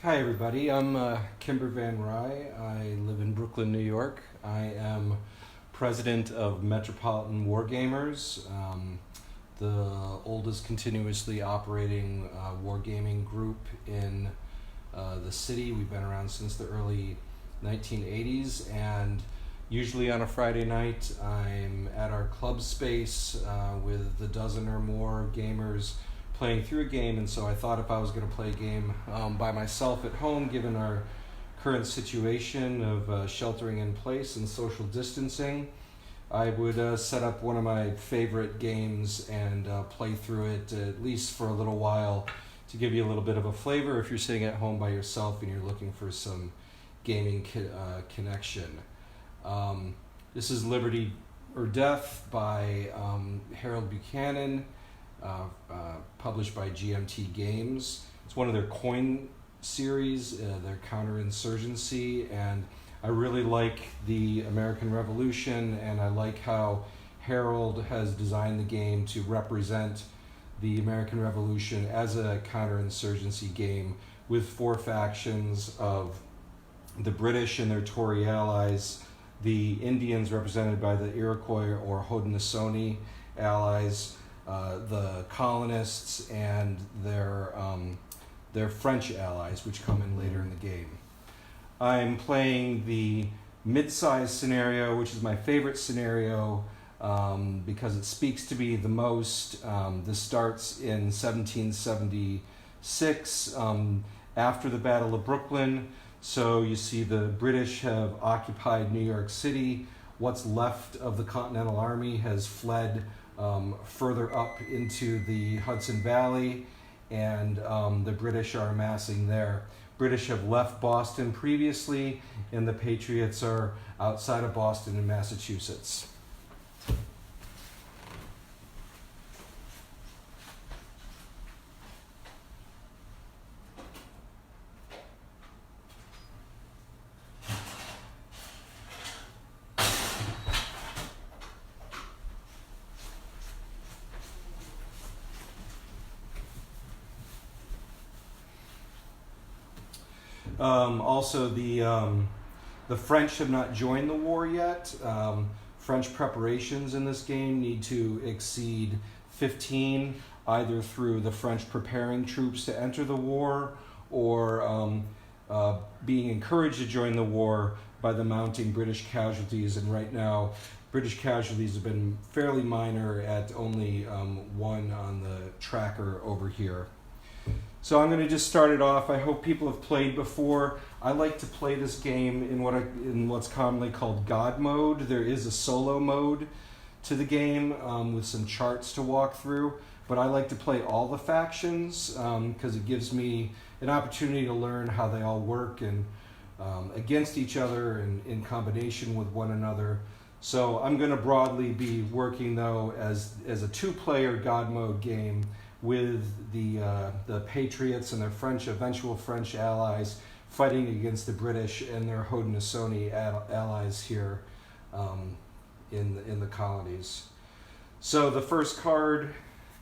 Hi everybody, I'm Kimber Van Rye. I live in Brooklyn, New York. I am president of Metropolitan Wargamers, the oldest continuously operating wargaming group in the city. We've been around since the early 1980s, and usually on a Friday night I'm at our club space with a dozen or more gamers playing through a game. And so I thought if I was going to play a game by myself at home, given our current situation of sheltering in place and social distancing, I would set up one of my favorite games and play through it at least for a little while to give you a little bit of a flavor if you're sitting at home by yourself and you're looking for some gaming connection. This is Liberty or Death by Harold Buchanan, published by GMT Games. It's one of their coin series, their counterinsurgency, and I really like the American Revolution, and I like how Harold has designed the game to represent the American Revolution as a counterinsurgency game with four factions of the British and their Tory allies, the Indians represented by the Iroquois or Haudenosaunee allies, the colonists, and their French allies, which come in later in the game. I'm playing the mid-size scenario, which is my favorite scenario because it speaks to me the most. This starts in 1776 after the Battle of Brooklyn. So you see the British have occupied New York City. What's left of the Continental Army has fled further up into the Hudson Valley, and the British are amassing there. British have left Boston previously, and the Patriots are outside of Boston in Massachusetts. Also, the French have not joined the war yet. French preparations in this game need to exceed 15, either through the French preparing troops to enter the war or being encouraged to join the war by the mounting British casualties. And right now, British casualties have been fairly minor at only one on the tracker over here. So I'm going to just start it off. I hope people have played before. I like to play this game in what's commonly called God mode. There is a solo mode to the game with some charts to walk through, but I like to play all the factions because it gives me an opportunity to learn how they all work and against each other and in combination with one another. So I'm going to broadly be working though as a two-player God mode game with the Patriots and their eventual French allies fighting against the British and their Haudenosaunee allies here in the colonies. So the first card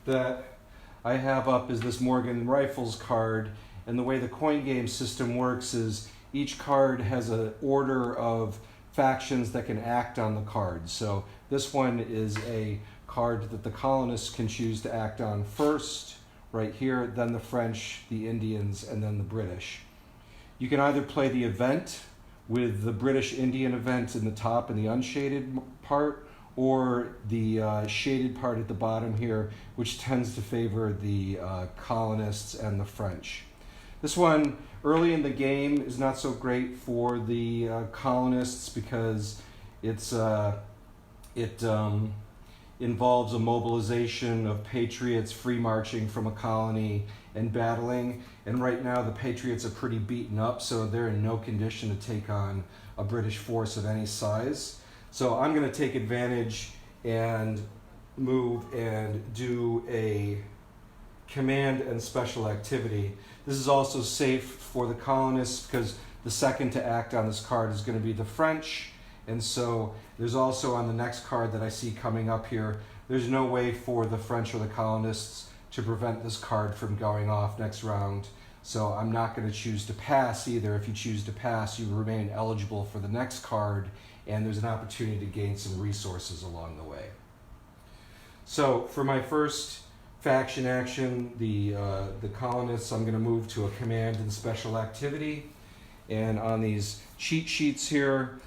that I have up is this Morgan Rifles card, and the way the coin game system works is each card has an order of factions that can act on the card. So this one is a card that the colonists can choose to act on first, right here, then the French, the Indians, and then the British. You can either play the event with the British-Indian event in the top and the unshaded part, or the shaded part at the bottom here, which tends to favor the colonists and the French. This one, early in the game, is not so great for the colonists because it involves a mobilization of patriots free marching from a colony and battling. And right now the patriots are pretty beaten up, so they're in no condition to take on a British force of any size. So I'm going to take advantage and move and do a command and special activity. This is also safe for the colonists because the second to act on this card is going to be the French. And so there's also on the next card that I see coming up here, there's no way for the French or the colonists to prevent this card from going off next round So I'm not going to choose to pass either. If you choose to pass, you remain eligible for the next card, and there's an opportunity to gain some resources along the way. So for my first faction action, the colonists, I'm going to move to a command and special activity. And on these cheat sheets here,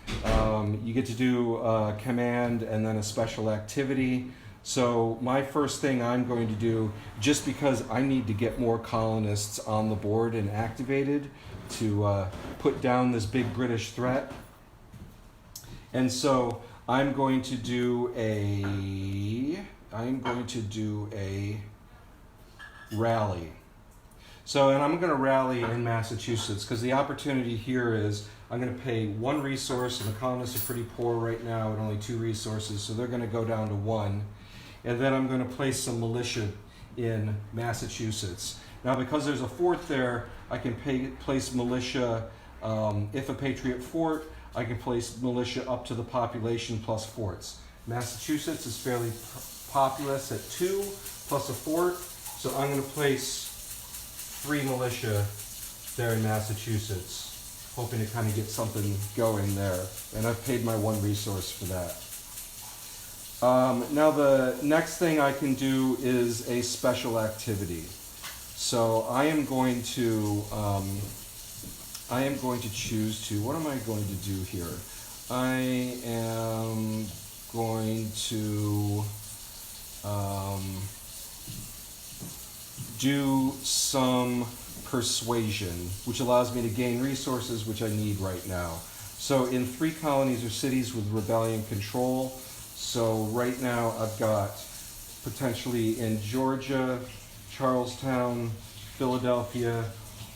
you get to do a command and then a special activity. So my first thing I'm going to do, just because I need to get more colonists on the board and activated to put down this big British threat. And so I'm going to do a rally. So, and I'm going to rally in Massachusetts because the opportunity here is I'm going to pay 1 resource, and the colonists are pretty poor right now at only 2 resources, so they're going to go down to 1. And then I'm going to place some militia in Massachusetts. Now, because there's a fort there, I can place militia, if a Patriot fort, I can place militia up to the population plus forts. Massachusetts is fairly populous at 2 plus a fort, so I'm going to place 3 militia there in Massachusetts, hoping to kind of get something going there. And I've paid my 1 resource for that. Now the next thing I can do is a special activity. So I am going to choose to, what am I going to do here? I am going to do some persuasion, which allows me to gain resources which I need right now. So in 3 colonies or cities with rebellion control, so right now I've got potentially in Georgia, Charlestown, Philadelphia,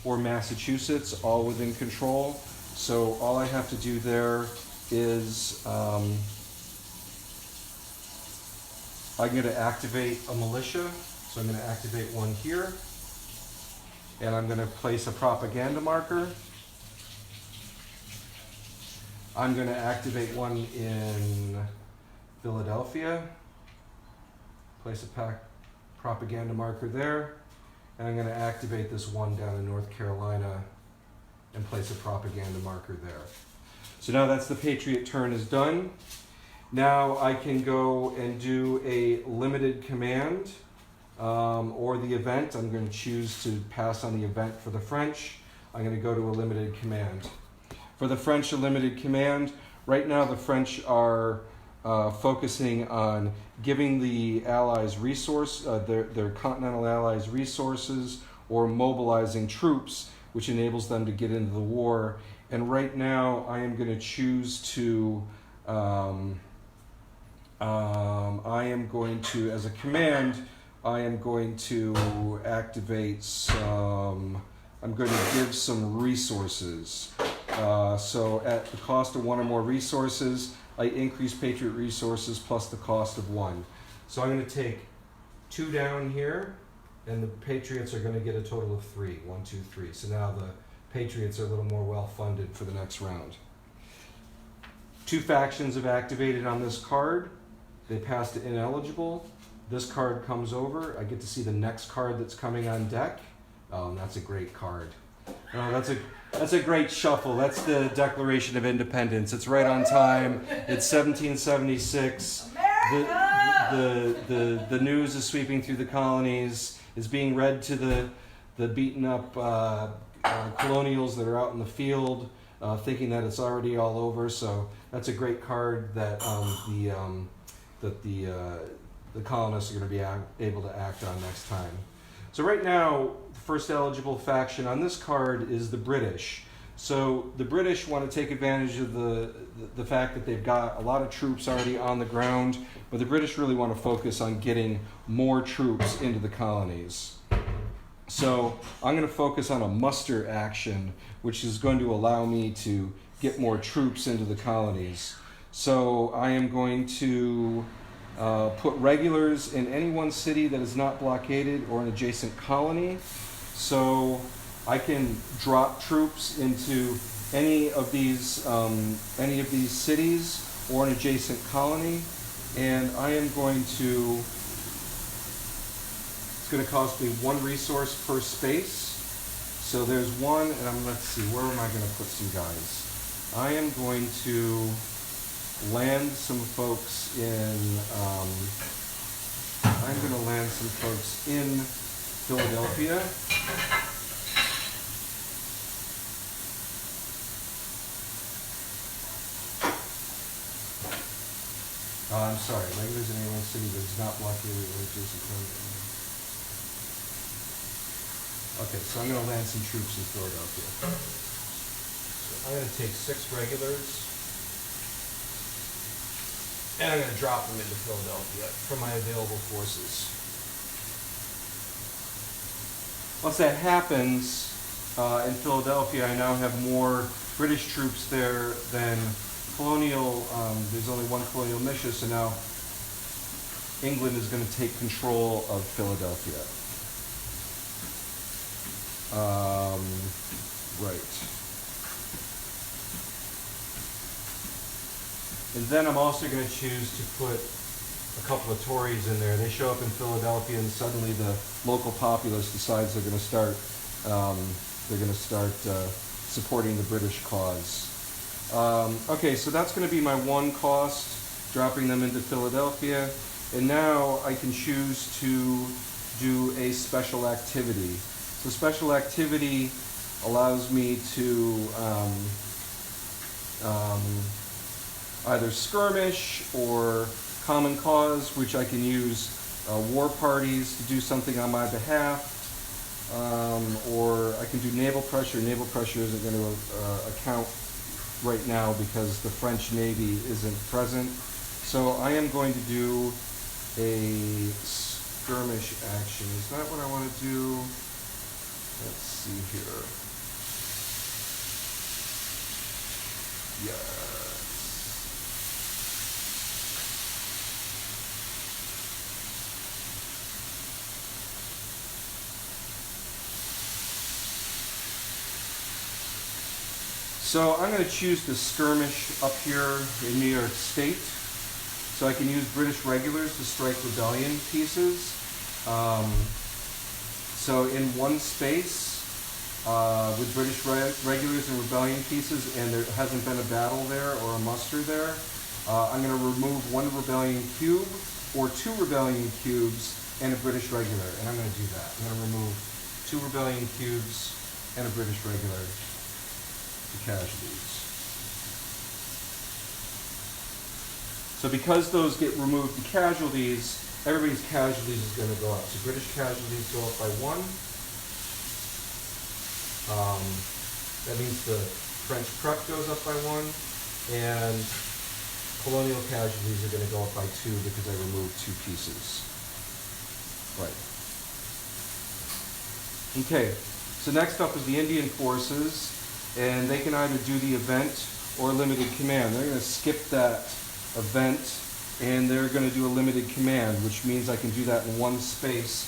or Massachusetts, all within control. So all I have to do there is I'm going to activate a militia. So I'm going to activate 1 here, and I'm going to place a propaganda marker. I'm going to activate 1 in Philadelphia, place a propaganda marker there, and I'm going to activate this 1 down in North Carolina and place a propaganda marker there. So now that's the Patriot turn is done. Now I can go and do a limited command or the event. I'm going to choose to pass on the event for the French. I'm going to go to a limited command. For the French, a limited command. Right now the French are focusing on giving the Allies their continental allies resources, or mobilizing troops, which enables them to get into the war. And right now I am going to choose to as a command, I am going to activate some, I'm going to give some resources. So at the cost of 1 or more resources, I increase Patriot resources plus the cost of 1. So I'm going to take 2 down here, and the Patriots are going to get a total of 3. 1, 2, 3. So now the Patriots are a little more well-funded for the next round. 2 factions have activated on this card. They passed to ineligible. This card comes over. I get to see the next card that's coming on deck. Oh, and that's a great card. Oh, that's a great shuffle. That's the Declaration of Independence. It's right on time. It's 1776. The news is sweeping through the colonies. It's being read to the beaten up colonials that are out in the field, thinking that it's already all over. So that's a great card that the colonists are going to be able to act on next time. So right now, the first eligible faction on this card is the British. So the British want to take advantage of the fact that they've got a lot of troops already on the ground, but the British really want to focus on getting more troops into the colonies. So I'm going to focus on a muster action, which is going to allow me to get more troops into the colonies. So I am going to put regulars in any one city that is not blockaded or an adjacent colony. So I can drop troops into any of these cities or an adjacent colony, and I am going to. It's going to cost me 1 resource per space. So there's one, and let's see, where am I going to put some guys? I am going to land some folks in, Philadelphia. I'm sorry, regulars in any one city that does not block area or adjacent program. Okay, so I'm going to land some troops in Philadelphia. So I'm going to take 6 regulars, and I'm going to drop them into Philadelphia from my available forces. Once that happens, in Philadelphia, I now have more British troops there than colonial. There's only one colonial militia, so now England is going to take control of Philadelphia. Right. And then I'm also going to choose to put a couple of Tories in there. They show up in Philadelphia, and suddenly the local populace decides they're going to start supporting the British cause. Okay, so that's going to be my one cost, dropping them into Philadelphia. And now I can choose to do a special activity. So special activity allows me to either skirmish or common cause, which I can use war parties to do something on my behalf, or I can do naval pressure. Naval pressure isn't going to account right now because the French Navy isn't present. So I am going to do a skirmish action. Is that what I want to do? Let's see here. Yes. So I'm going to choose to skirmish up here in New York State. So I can use British regulars to strike rebellion pieces. So in one space, with British regulars and rebellion pieces, and there hasn't been a battle there or a muster there, I'm going to remove 1 rebellion cube or 2 rebellion cubes and a British regular, and I'm going to do that. I'm going to remove 2 rebellion cubes and a British regular to casualties. So because those get removed to casualties, everybody's casualties is going to go up. So British casualties go up by 1. That means the French prep goes up by 1, and colonial casualties are going to go up by 2 because I removed 2 pieces. Right. Okay, so next up is the Indian forces, and they can either do the event or limited command. They're going to skip that event, and they're going to do a limited command, which means I can do that in one space.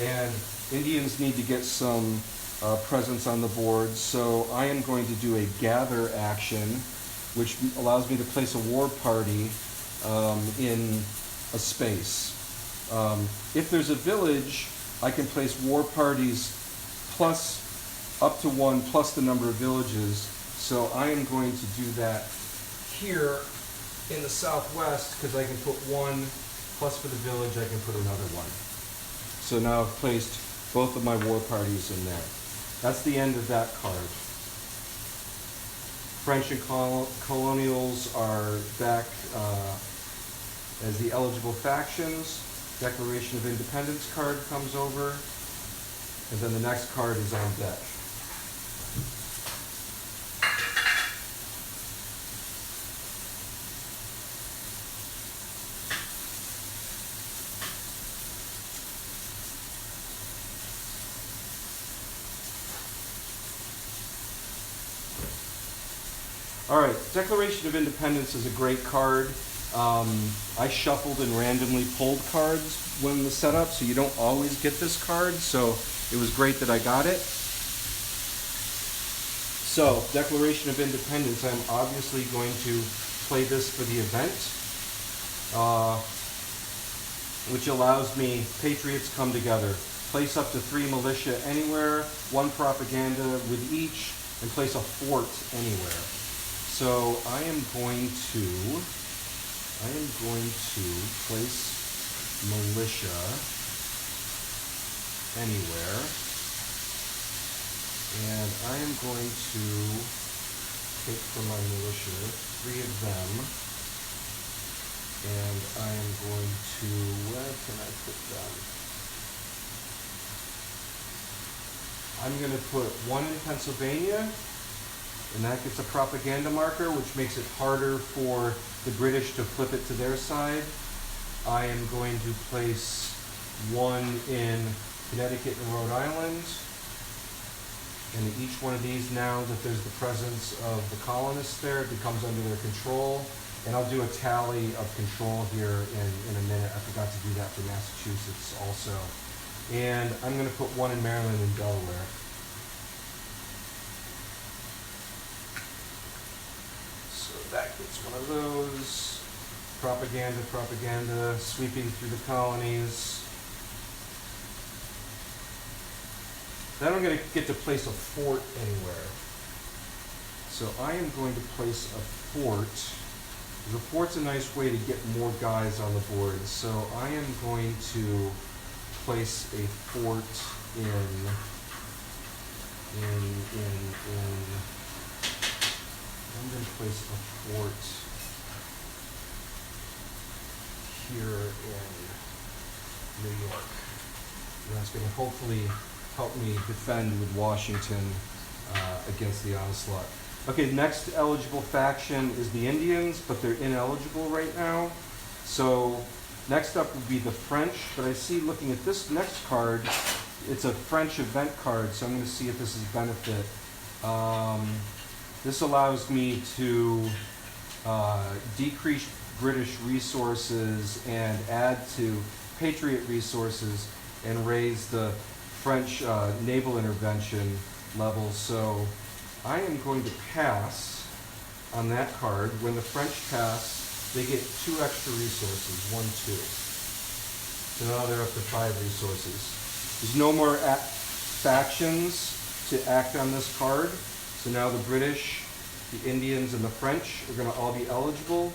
And Indians need to get some presence on the board, so I am going to do a gather action, which allows me to place a war party in a space. If there's a village, I can place war parties plus up to 1 plus the number of villages. So I am going to do that here in the southwest, because I can put 1 plus for the village, I can put another 1. So now I've placed both of my war parties in there. That's the end of that card. French and colonials are back as the eligible factions. Declaration of Independence card comes over, and then the next card is on deck. All right, Declaration of Independence is a great card. I shuffled and randomly pulled cards when the setup, so you don't always get this card, so it was great that I got it. So, Declaration of Independence, I'm obviously going to play this for the event, which allows me, patriots come together. place up to 3 militia anywhere, 1 propaganda with each, and place a fort anywhere. So I am going to place militia anywhere, and I am going to take from my militia 3 of them, and I am going to, where can I put them? I'm going to put 1 in Pennsylvania, and that gets a propaganda marker, which makes it harder for the British to flip it to their side. I am going to place 1 in Connecticut and Rhode Island. And each one of these, now that there's the presence of the colonists there, it becomes under their control. And I'll do a tally of control here in a minute. I forgot to do that for Massachusetts also. And I'm going to put 1 in Maryland and Delaware. So that gets 1 of those. Propaganda, sweeping through the colonies. Then I'm going to get to place a fort anywhere. So I am going to place a fort. The fort's a nice way to get more guys on the board. So I am going to place a fort in I'm going to place a fort here in New York. And that's going to hopefully help me defend with Washington against the onslaught. Okay, next eligible faction is the Indians, but they're ineligible right now. So next up would be the French, but I see, looking at this next card, it's a French event card, so I'm going to see if this is benefit. This allows me to decrease British resources and add to Patriot resources and raise the French naval intervention level. So I am going to pass on that card. When the French pass, they get 2 extra resources, 1, 2. So now they're up to 5 resources. There's no more factions to act on this card. So now the British, the Indians, and the French are going to all be eligible.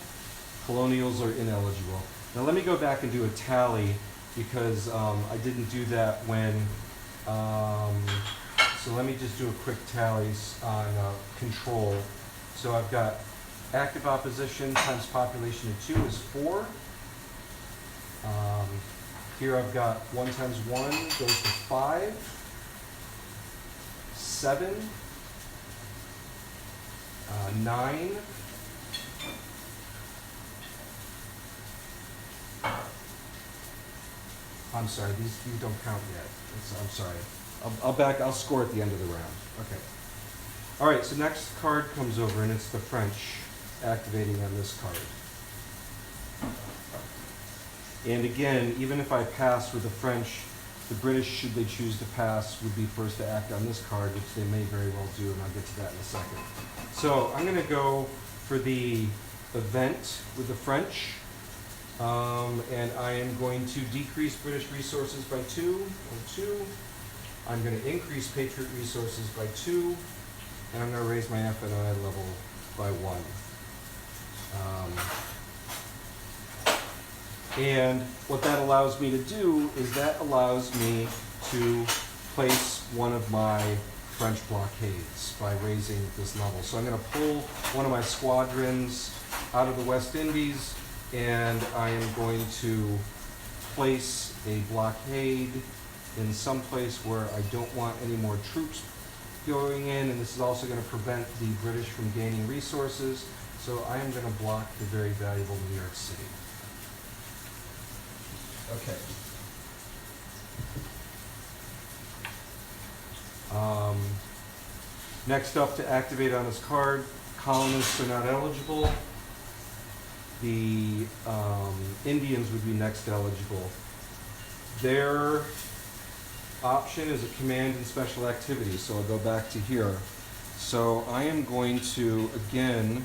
Colonials are ineligible. Now let me go back and do a tally, because I didn't do that when, so let me just do a quick tally on control. So I've got active opposition times population of 2 is 4. Here I've got 1 times 1 goes to 5, 7, 9, I'm sorry, these don't count yet. I'm sorry. I'll score at the end of the round. Okay. All right, so next card comes over, and it's the French activating on this card. And again, even if I pass with the French, the British, should they choose to pass, would be first to act on this card, which they may very well do, and I'll get to that in a second. So I'm going to go for the event with the French. And I am going to decrease British resources by 2. I'm going to increase Patriot resources by 2. And I'm going to raise my F&I level by 1. And what that allows me to do is that allows me to place one of my French blockades by raising this level. So I'm going to pull one of my squadrons out of the West Indies, and I am going to place a blockade in some place where I don't want any more troops going in, and this is also going to prevent the British from gaining resources. So I am going to block the very valuable New York City. Okay. Next up to activate on this card, colonists are not eligible. The Indians would be next eligible. Their option is a command and special activity, so I'll go back to here. So I am going to, again,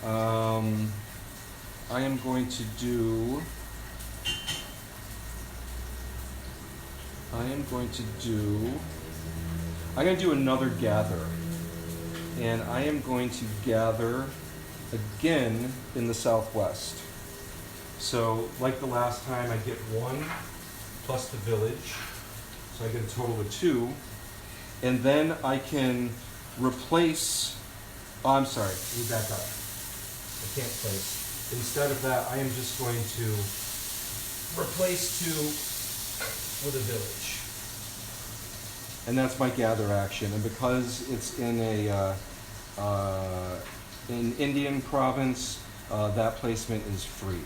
I am going to do I'm going to do another gather. And I am going to gather again in the southwest. So, like the last time, I get 1 plus the village. So I get a total of 2. And then I can replace, oh, I'm sorry, let me back up. I can't place. Instead of that, I am just going to replace 2 with a village. And that's my gather action. And because it's in in Indian province, that placement is free.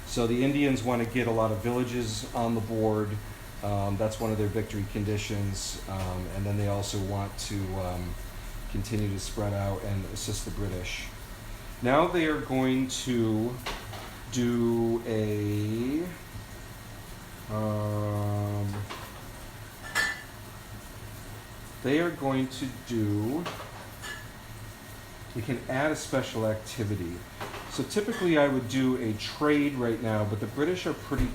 So the Indians want to get a lot of villages on the board. That's one of their victory conditions. And then they also want to continue to spread out and assist the British. Now they are going to do a you can add a special activity. So typically I would do a trade right now, but the British are pretty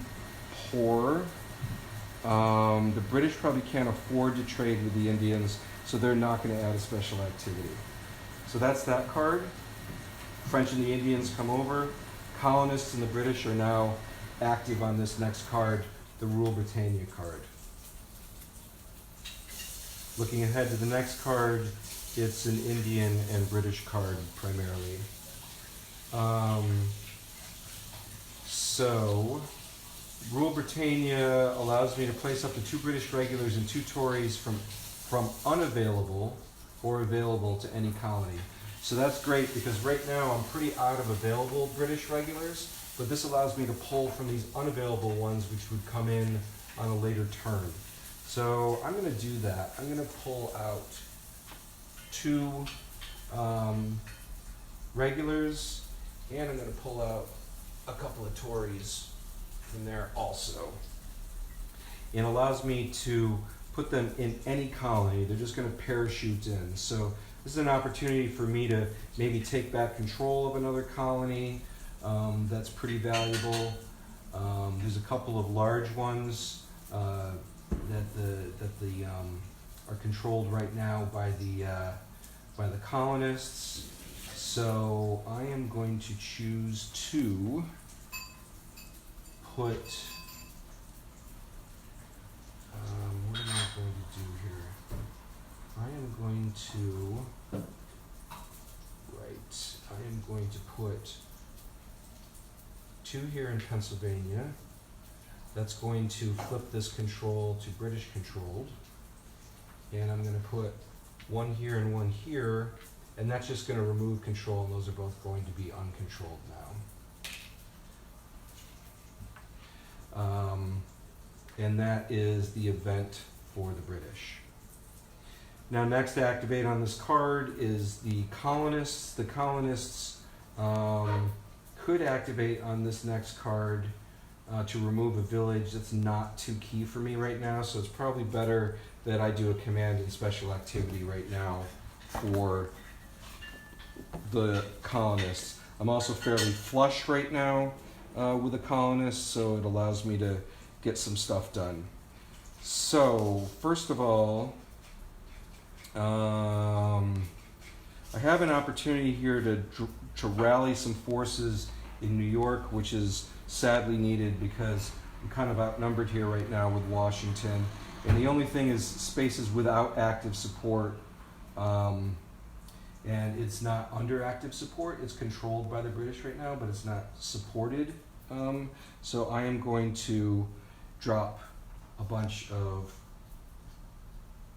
poor. The British probably can't afford to trade with the Indians, so they're not going to add a special activity. So that's that card. French and the Indians come over. Colonists and the British are now active on this next card, the Rule Britannia card. Looking ahead to the next card, it's an Indian and British card primarily. So, Rule Britannia allows me to place up to 2 British regulars and 2 Tories from unavailable or available to any colony. So that's great because right now I'm pretty out of available British regulars, but this allows me to pull from these unavailable ones which would come in on a later turn. So I'm going to do that. I'm going to pull out 2 regulars, and I'm going to pull out a couple of Tories from there also. It allows me to put them in any colony. They're just going to parachute in. So this is an opportunity for me to maybe take back control of another colony. That's pretty valuable. There's a couple of large ones that are controlled right now by the colonists. So I am going to choose to put. What am I going to do here? I am going to put 2 here in Pennsylvania. That's going to flip this control to British controlled. And I'm going to put 1 here and 1 here, and that's just going to remove control, and those are both going to be uncontrolled now. And that is the event for the British. Now next to activate on this card is the colonists. The colonists could activate on this next card to remove a village. That's not too key for me right now, so it's probably better that I do a command and special activity right now for the colonists. I'm also fairly flush right now with the colonists, so it allows me to get some stuff done. So first of all, I have an opportunity here to rally some forces in New York, which is sadly needed because I'm kind of outnumbered here right now with Washington. And the only thing is space is without active support, and it's not under active support. It's controlled by the British right now, but it's not supported. So I am going to drop a bunch of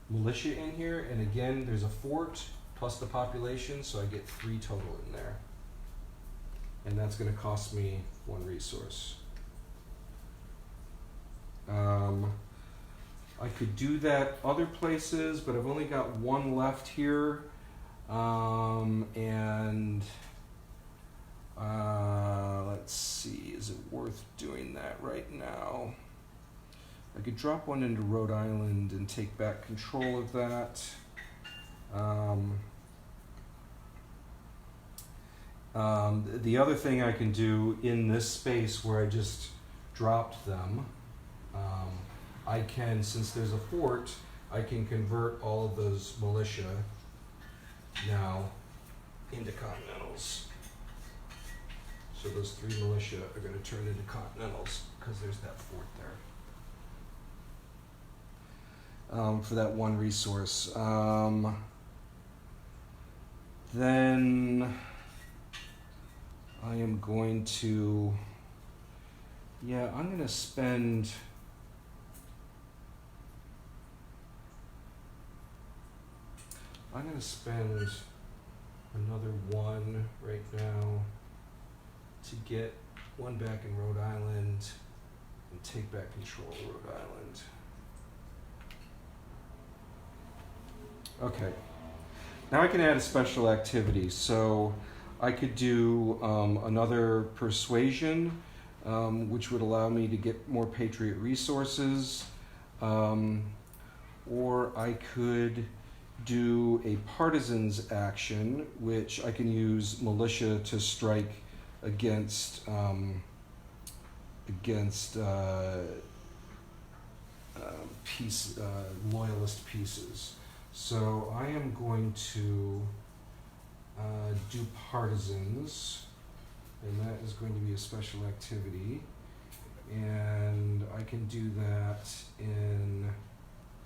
militia in here, and again there's a fort plus the population, so I get 3 total in there, and that's going to cost me 1 resource. I could do that other places, but I've only got 1 left here, and let's see, is it worth doing that right now? I could drop 1 into Rhode Island and take back control of that. The other thing I can do in this space where I just dropped them, I can, since there's a fort, I can convert all of those militia now into Continentals. So those 3 militia are going to turn into Continentals because there's that fort there. For that 1 resource. Then I am going to, I'm going to spend another 1 right now to get 1 back in Rhode Island and take back control of Rhode Island. Okay. Now I can add a special activity. So I could do another persuasion, which would allow me to get more Patriot resources, or I could do a partisans action, which I can use militia to strike against loyalist pieces. So I am going to do partisans, and that is going to be a special activity, and I can do that in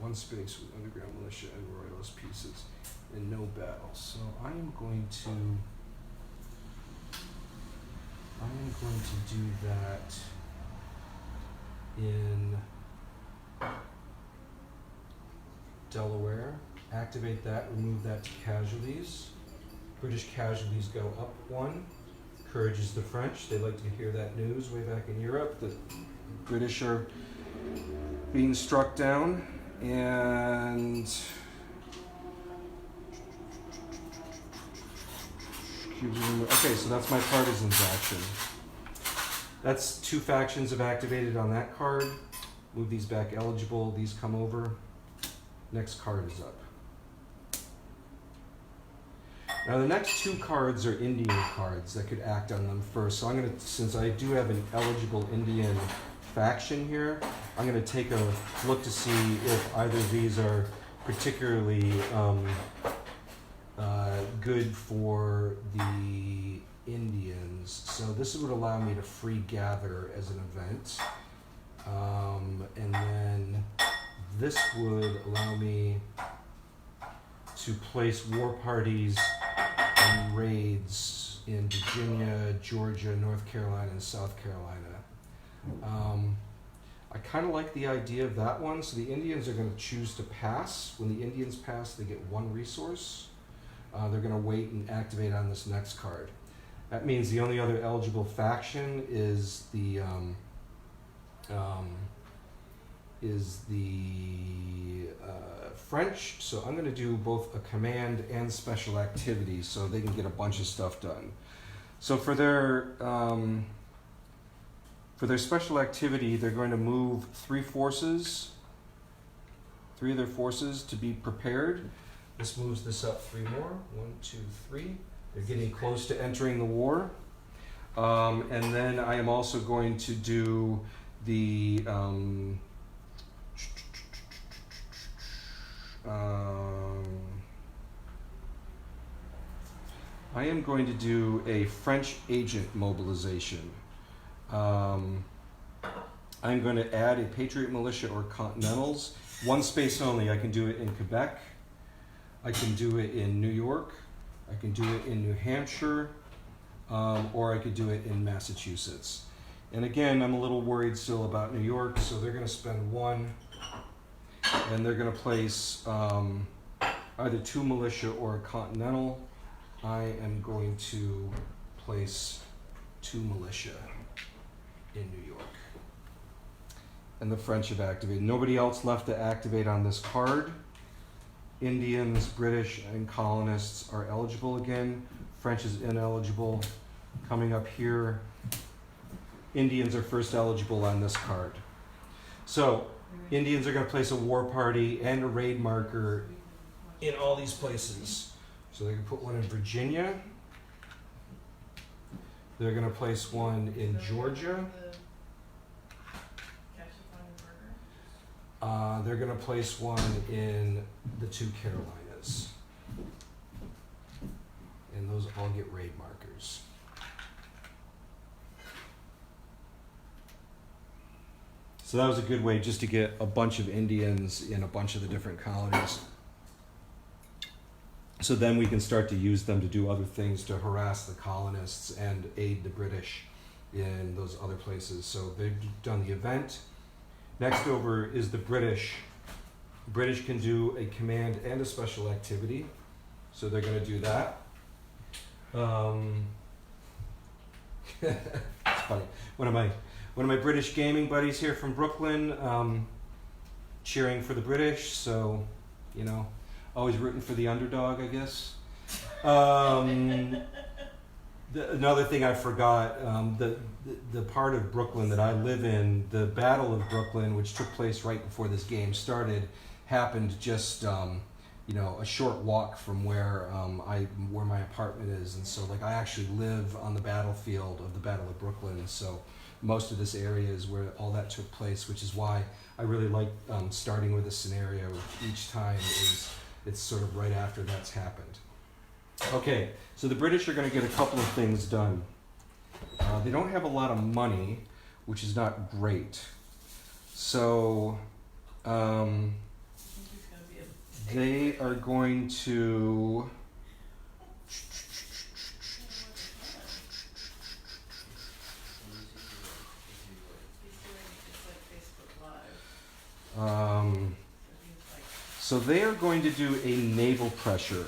1 space with underground militia and royalist pieces and no battle. So I am going to do that in Delaware. Activate that, remove that to casualties. British casualties go up 1. Encourages the French. They like to hear that news way back in Europe that British are being struck down. And okay, so that's my partisans action. That's 2 factions have activated on that card. Move these back eligible. These come over. Next card is up. Now the next 2 cards are Indian cards that could act on them first. So I'm going to, since I do have an eligible Indian faction here, I'm going to take a look to see if either of these are particularly good for the Indians. So this would allow me to free gather as an event. And then this would allow me to place war parties and raids in Virginia, Georgia, North Carolina, and South Carolina. I kind of like the idea of that one. So the Indians are going to choose to pass. When the Indians pass, they get 1 resource. They're going to wait and activate on this next card. That means the only other eligible faction is the French. So I'm going to do both a command and special activity so they can get a bunch of stuff done. So for their special activity, they're going to move 3 of their forces to be prepared. This moves this up 3 more. 1, 2, 3. They're getting close to entering the war. And then I am also going to do the I am going to do a French agent mobilization. I'm going to add a Patriot militia or Continentals. 1 space only. I can do it in Quebec. I can do it in New York. I can do it in New Hampshire. Or I could do it in Massachusetts. And again, I'm a little worried still about New York, so they're going to spend 1, and they're going to place either 2 militia or a Continental. I am going to place 2 militia in New York. And the French have activated. Nobody else left to activate on this card. Indians, British, and colonists are eligible again. French is ineligible. Coming up here, Indians are first eligible on this card. So Indians are going to place a war party and a raid marker in all these places. So they can put 1 in Virginia. They're going to place 1 in Georgia. They're going to place one in the 2 Carolinas. And those all get raid markers. So that was a good way just to get a bunch of Indians in a bunch of the different colonies. So then we can start to use them to do other things to harass the colonists and aid the British in those other places. So they've done the event. Next over is the British. The British can do a command and a special activity. So they're going to do that. It's funny. One of my British gaming buddies here from Brooklyn, cheering for the British. So, you know, always rooting for the underdog, I guess. Another thing I forgot, the part of Brooklyn that I live in, the Battle of Brooklyn, which took place right before this game started, happened just you know, a short walk from where my apartment is, and so like I actually live on the battlefield of the Battle of Brooklyn. So most of this area is where all that took place, which is why I really like starting with a scenario each time. It's sort of right after that's happened. Okay, so the British are going to get a couple of things done. They don't have a lot of money, which is not great. So they are going to... So they are going to do a naval pressure.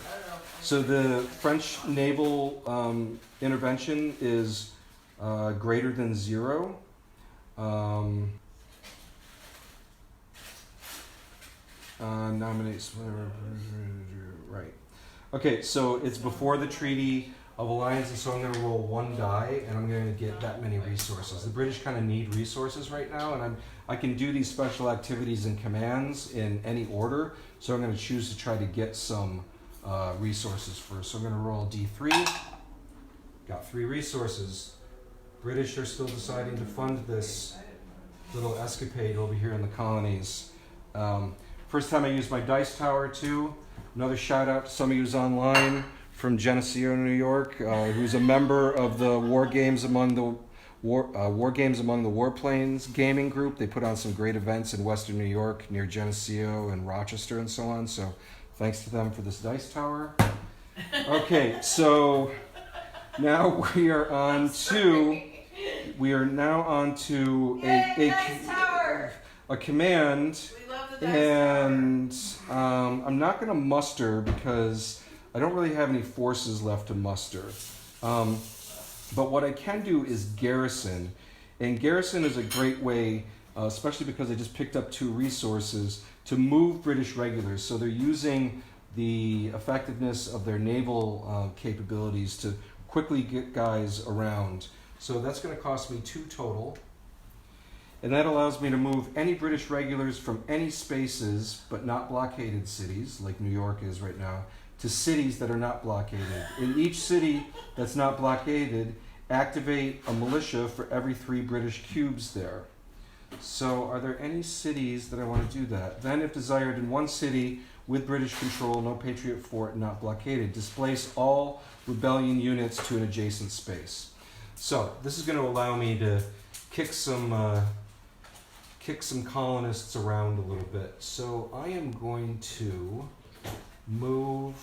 So the French naval intervention is greater than 0. Nominates, right. Okay, so it's before the Treaty of Alliance, and so I'm going to roll 1 die, and I'm going to get that many resources. The British kind of need resources right now, and I can do these special activities and commands in any order, so I'm going to choose to try to get some resources first. So I'm going to roll D3. Got 3 resources. British are still deciding to fund this little escapade over here in the colonies. First time I used my dice tower too. Another shout out to somebody who's online from Geneseo, New York, who's a member of the Wargames Among the Warplanes gaming group. They put on some great events in Western New York near Geneseo and Rochester and so on. So thanks to them for this dice tower. Okay, so now we are now on to a command. And I'm not going to muster because I don't really have any forces left to muster. But what I can do is garrison. And garrison is a great way, especially because I just picked up 2 resources, to move British regulars. So they're using the effectiveness of their naval capabilities to quickly get guys around. So that's going to cost me 2 total. And that allows me to move any British regulars from any spaces, but not blockaded cities, like New York is right now, to cities that are not blockaded. In each city that's not blockaded, activate a militia for every 3 British cubes there. So are there any cities that I want to do that? Then, if desired, in one city with British control, no Patriot fort, not blockaded, displace all rebellion units to an adjacent space. So this is going to allow me to kick some colonists around a little bit. So I am going to move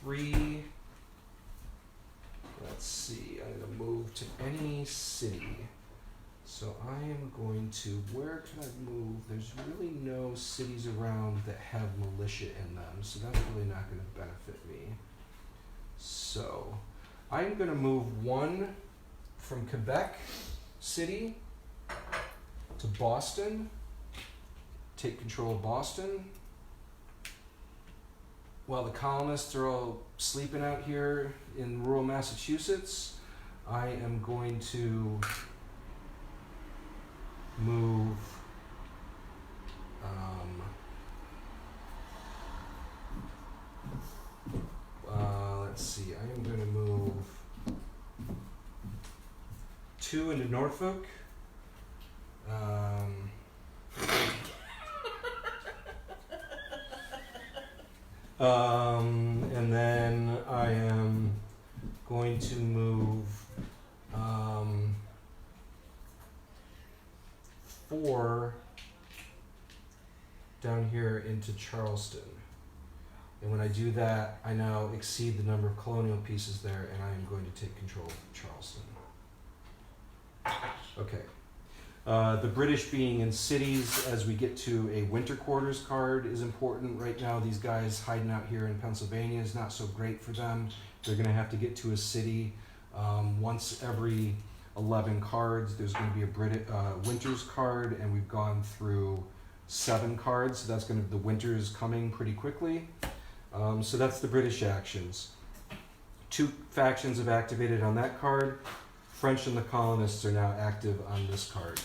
3. Let's see, I'm going to move to any city. So I am going to, where can I move? There's really no cities around that have militia in them, so that's really not going to benefit me. So I'm going to move 1 from Quebec City to Boston, take control of Boston. While the colonists are all sleeping out here in rural Massachusetts, I am going to move let's see, I am going to move 2 into Norfolk. And then I am going to move 4 down here into Charleston. And when I do that, I now exceed the number of colonial pieces there, and I am going to take control of Charleston. Okay. The British being in cities as we get to a winter quarters card is important. Right now, these guys hiding out here in Pennsylvania is not so great for them. They're going to have to get to a city once every 11 cards. There's going to be a winters card, and we've gone through 7 cards. So that's going to, the winter is coming pretty quickly. So that's the British actions. 2 factions have activated on that card. French and the colonists are now active on this card.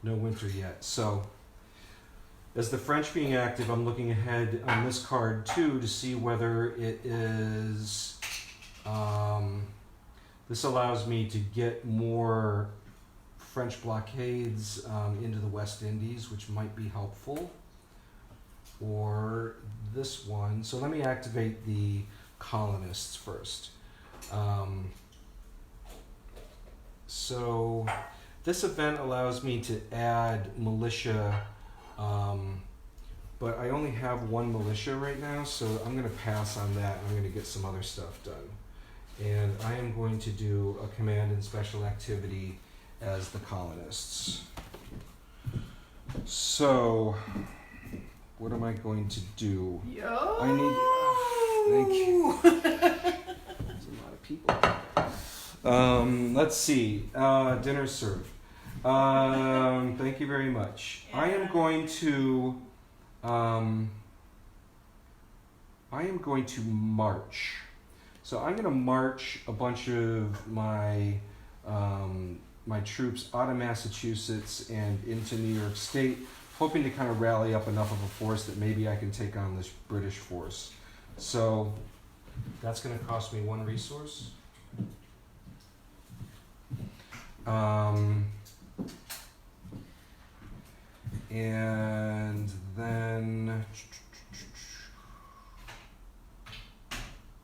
No winter yet. So, as the French being active, I'm looking ahead on this card too to see whether it is. This allows me to get more French blockades into the West Indies, which might be helpful. Or this one. So let me activate the colonists first. So this event allows me to add militia, but I only have 1 militia right now, so I'm going to pass on that. I'm going to get some other stuff done. And I am going to do a command and special activity as the colonists. So, what am I going to do? Yo! I need... thank you. There's a lot of people. Let's see. Dinner served. Thank you very much. Yeah. I am going to march. So I'm going to march a bunch of my my troops out of Massachusetts and into New York State, hoping to kind of rally up enough of a force that maybe I can take on this British force. So that's going to cost me 1 resource. And then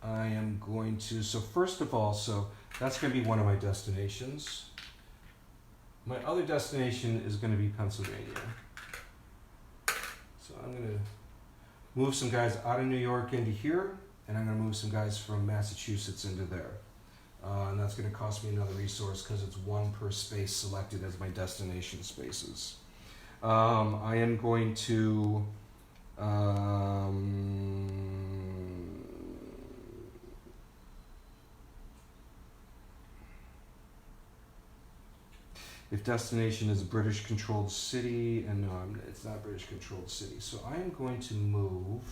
I am going to, so first of all, so that's going to be one of my destinations. My other destination is going to be Pennsylvania. So I'm going to move some guys out of New York into here, and I'm going to move some guys from Massachusetts into there. And that's going to cost me another resource because it's 1 per space selected as my destination spaces. I am going to if destination is a British-controlled city, and no, it's not a British-controlled city, so I am going to move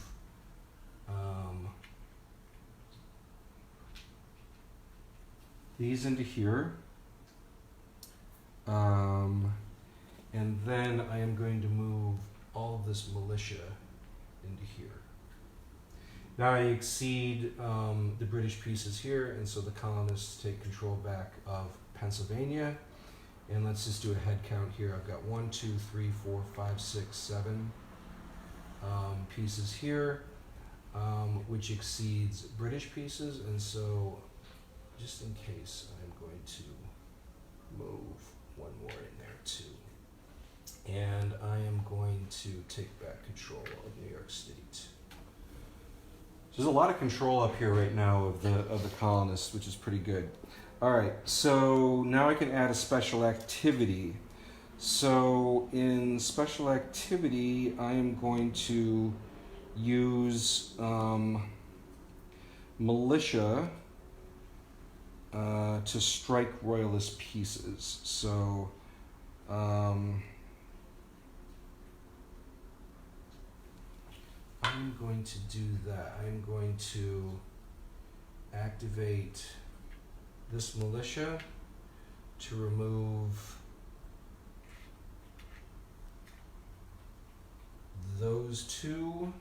these into here, and then I am going to move all of this militia into here. Now I exceed the British pieces here, and so the colonists take control back of Pennsylvania. And let's just do a head count here. I've got 1, 2, 3, 4, 5, 6, 7 pieces here, which exceeds British pieces, and so just in case, I'm going to move 1 more in there too. And I am going to take back control of New York State. So there's a lot of control up here right now of the colonists, which is pretty good. All right, so now I can add a special activity. So in special activity, I am going to use militia to strike royalist pieces. So I'm going to do that. I'm going to activate this militia to remove those 2.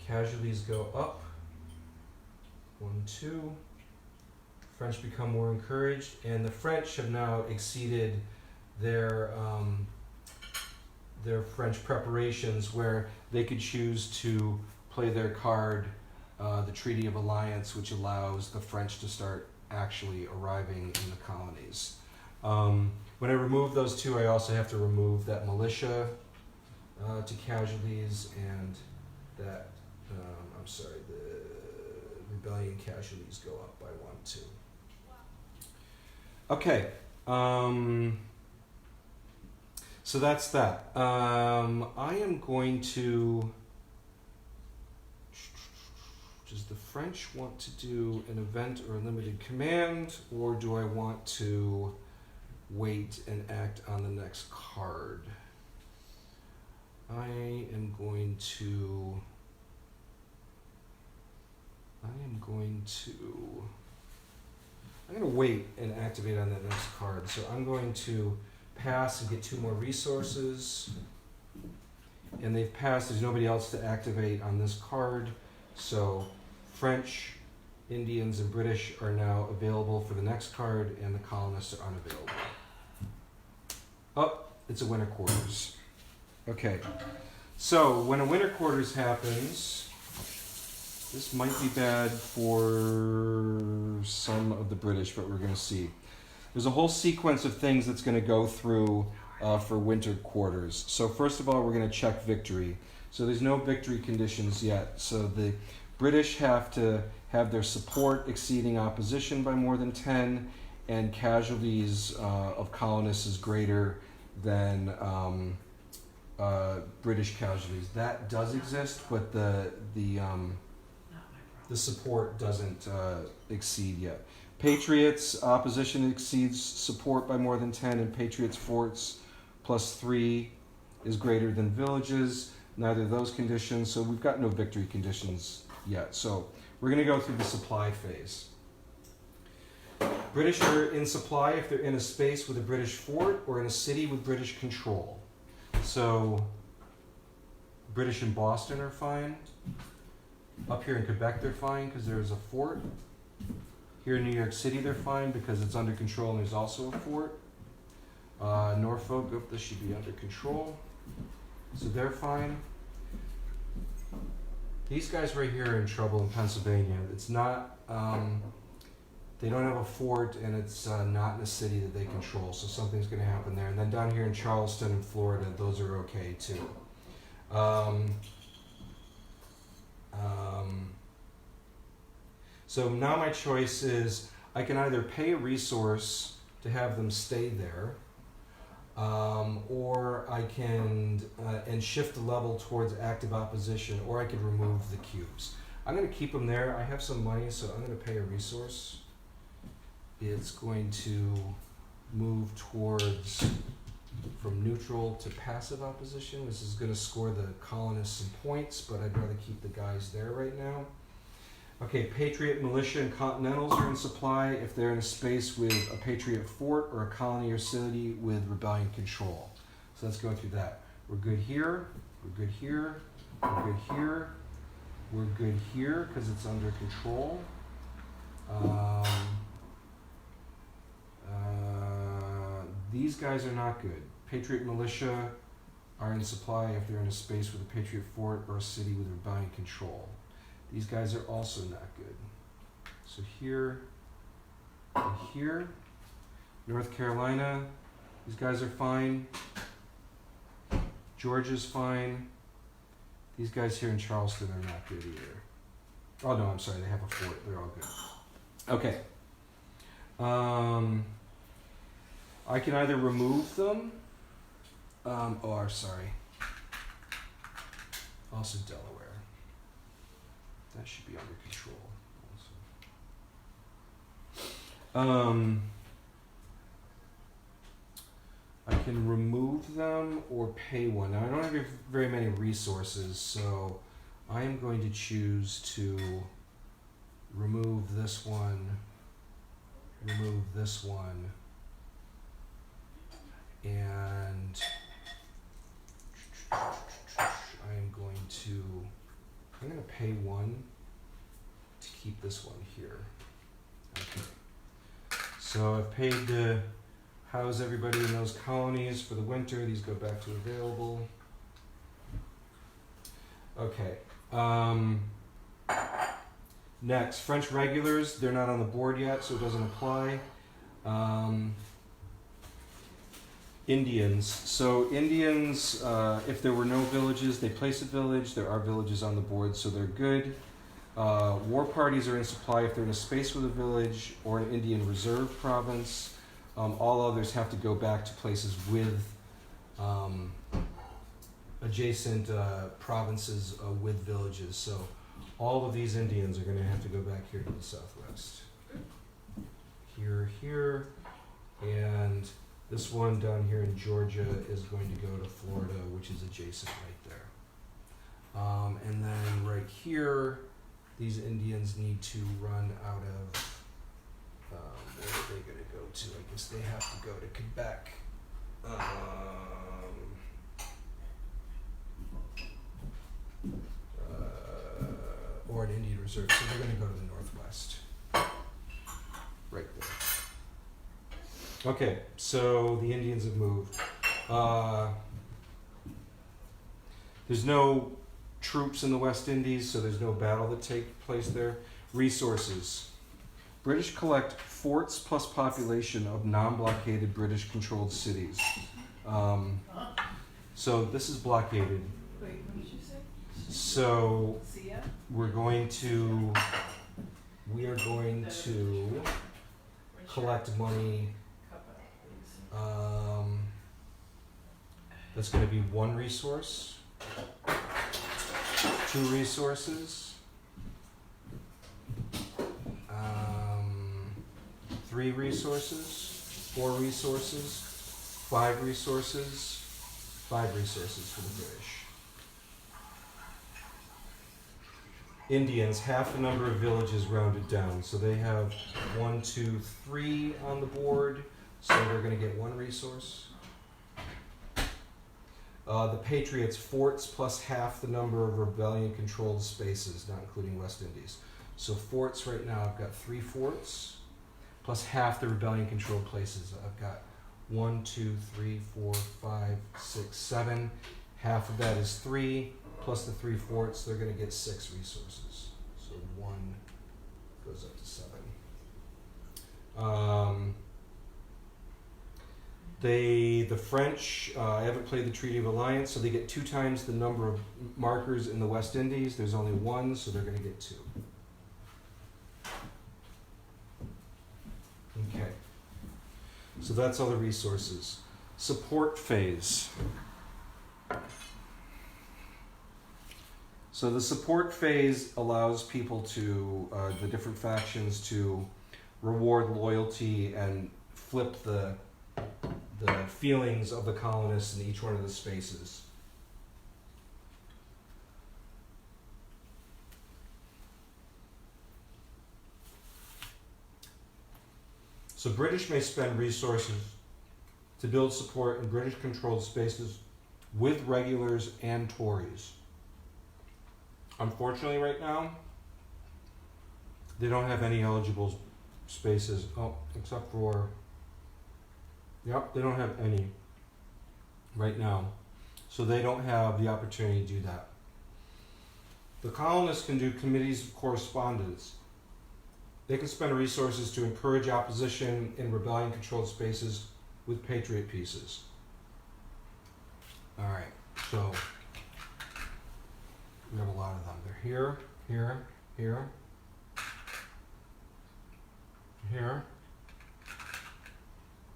Casualties go up. 1, 2, French become more encouraged, and the French have now exceeded their French preparations, where they could choose to play their card, the Treaty of Alliance, which allows the French to start actually arriving in the colonies. When I remove those two, I also have to remove that militia to casualties, and that, the rebellion casualties go up by 1, 2. Okay, so that's that. I am going to... Does the French want to do an event or a limited command, or do I want to wait and act on the next card? I'm going to wait and activate on that next card. So I'm going to pass and get 2 more resources. And they've passed. There's nobody else to activate on this card. So French, Indians, and British are now available for the next card, and the colonists are unavailable. Oh, it's a winter quarters. Okay, so when a winter quarters happens, this might be bad for some of the British, but we're going to see. There's a whole sequence of things that's going to go through for winter quarters. So first of all, we're going to check victory. So there's no victory conditions yet. So the British have to have their support exceeding opposition by more than 10, and casualties of colonists is greater than British casualties. That does exist, but the support doesn't exceed yet. Patriots, opposition exceeds support by more than 10, and Patriots forts +3 is greater than villages. Neither of those conditions, so we've got no victory conditions yet. So we're going to go through the supply phase. British are in supply if they're in a space with a British fort or in a city with British control. So British in Boston are fine. Up here in Quebec they're fine because there's a fort. Here in New York City they're fine because it's under control and there's also a fort. Norfolk, this should be under control. So they're fine. These guys right here are in trouble in Pennsylvania. It's not, they don't have a fort, and it's not in a city that they control, so something's going to happen there. And then down here in Charleston in Florida, those are okay too. So now my choice is I can either pay a resource to have them stay there, or I can and shift the level towards active opposition, or I could remove the cubes. I'm going to keep them there. I have some money, so I'm going to pay a resource. It's going to move towards from neutral to passive opposition. This is going to score the colonists some points, but I'd rather keep the guys there right now. Okay, Patriot, Militia, and Continentals are in supply if they're in a space with a Patriot fort or a colony or city with rebellion control. So let's go through that. We're good here, we're good here, we're good here, we're good here because it's under control. These guys are not good. Patriot Militia are in supply if they're in a space with a Patriot fort or a city with rebellion control. These guys are also not good. So here and here. North Carolina, these guys are fine. Georgia's fine. These guys here in Charleston are not good either. Oh no, I'm sorry, they have a fort. They're all good. Okay. I can either remove them. Sorry. Also Delaware. That should be under control. Also. I can remove them or pay one. Now I don't have very many resources, so I am going to choose to remove this one, remove this one, and I'm going to pay one to keep this one here. Okay. So I've paid to house everybody in those colonies for the winter. These go back to available. Okay. Next, French regulars. They're not on the board yet, so it doesn't apply. Indians. So Indians, if there were no villages, they place a village. There are villages on the board, so they're good. War parties are in supply if they're in a space with a village or an Indian reserve province. All others have to go back to places with adjacent provinces with villages. So all of these Indians are going to have to go back here to the southwest. Here, and this one down here in Georgia is going to go to Florida, which is adjacent right there. And then right here, these Indians need to run out of, where are they going to go to? I guess they have to go to Quebec. Or an Indian reserve. So they're going to go to the northwest. Right there. Okay, so the Indians have moved. There's no troops in the West Indies, so there's no battle that takes place there. Resources. British collect forts plus population of non-blockaded British-controlled cities. So this is blockaded. Wait, what did you say? So Sia? we are going to collect money. That's going to be 1 resource, 2 resources, 3 resources, 4 resources, 5 resources, 5 resources for the British. Indians, half the number of villages rounded down. So they have 1, 2, 3 on the board. So they're going to get 1 resource. The Patriots, forts plus half the number of rebellion-controlled spaces, not including West Indies. So forts right now, I've got 3 forts, plus half the rebellion-controlled places. I've got 1, 2, 3, 4, 5, 6, 7. Half of that is 3, plus the 3 forts. They're going to get 6 resources. So 1 goes up to 7. The French, I haven't played the Treaty of Alliance, so they get 2 times the number of markers in the West Indies. There's only 1, so they're going to get 2. Okay. So that's all the resources. Support phase. So the support phase allows people to, the different factions to reward loyalty and flip the feelings of the colonists in each one of the spaces. So British may spend resources to build support in British-controlled spaces with regulars and Tories. Unfortunately, right now, they don't have any eligible spaces. Oh, except for... Yep, they don't have any right now. So they don't have the opportunity to do that. The colonists can do committees of correspondence. They can spend resources to encourage opposition in rebellion-controlled spaces with patriot pieces. All right, so we have a lot of them. They're here, here, here, here,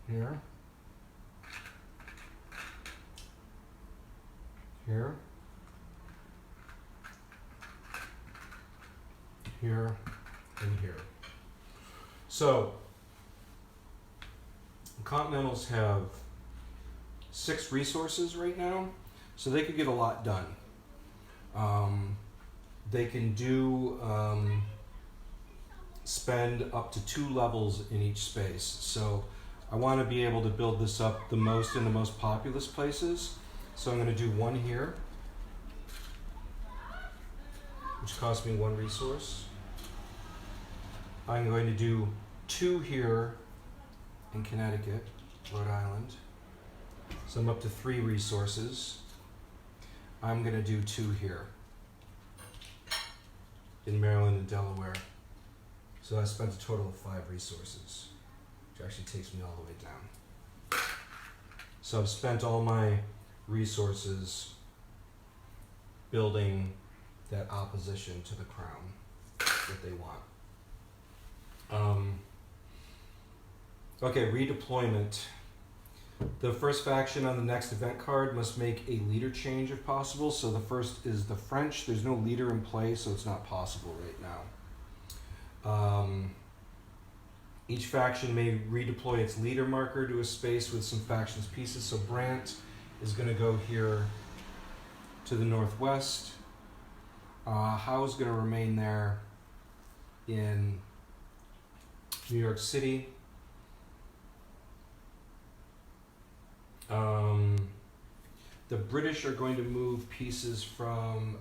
here, here, here, and here. So, the Continentals have 6 resources right now, so they could get a lot done. They can do spend up to 2 levels in each space. So I want to be able to build this up the most in the most populous places. So I'm going to do 1 here, which costs me 1 resource. I'm going to do 2 here, in Connecticut, Rhode Island. So I'm up to 3 resources. I'm going to do 2 here in Maryland and Delaware. So I spent a total of 5 resources, which actually takes me all the way down. So I've spent all my resources building that opposition to the crown that they want. Okay, redeployment. The first faction on the next event card must make a leader change if possible. So the first is the French. There's no leader in play, so it's not possible right now. Each faction may redeploy its leader marker to a space with some factions pieces. So Brant is going to go here to the northwest. Howe is going to remain there in New York City. The British are going to move pieces from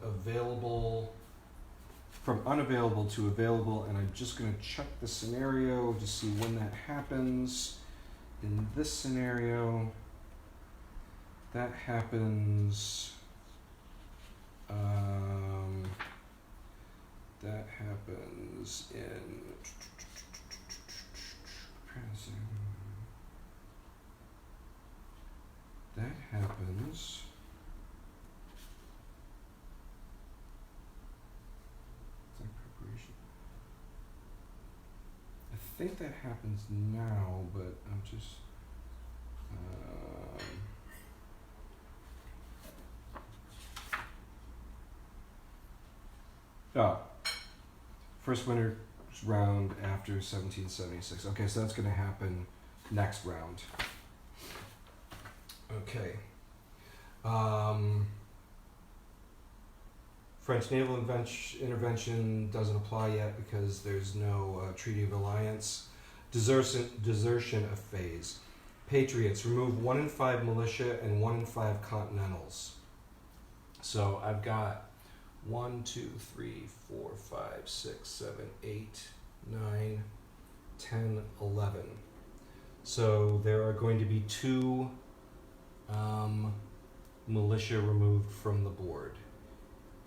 unavailable to available, and I'm just going to check the scenario to see when that happens. In this scenario, that happens in I think that happens now, but I'm just first winner's round after 1776. Okay, so that's going to happen next round. Okay. French naval intervention doesn't apply yet because there's no Treaty of Alliance. Desertion of phase. Patriots, remove 1 in 5 militia and 1 in 5 continentals. So I've got 1, 2, 3, 4, 5, 6, 7, 8, 9, 10, 11. So there are going to be 2 militia removed from the board.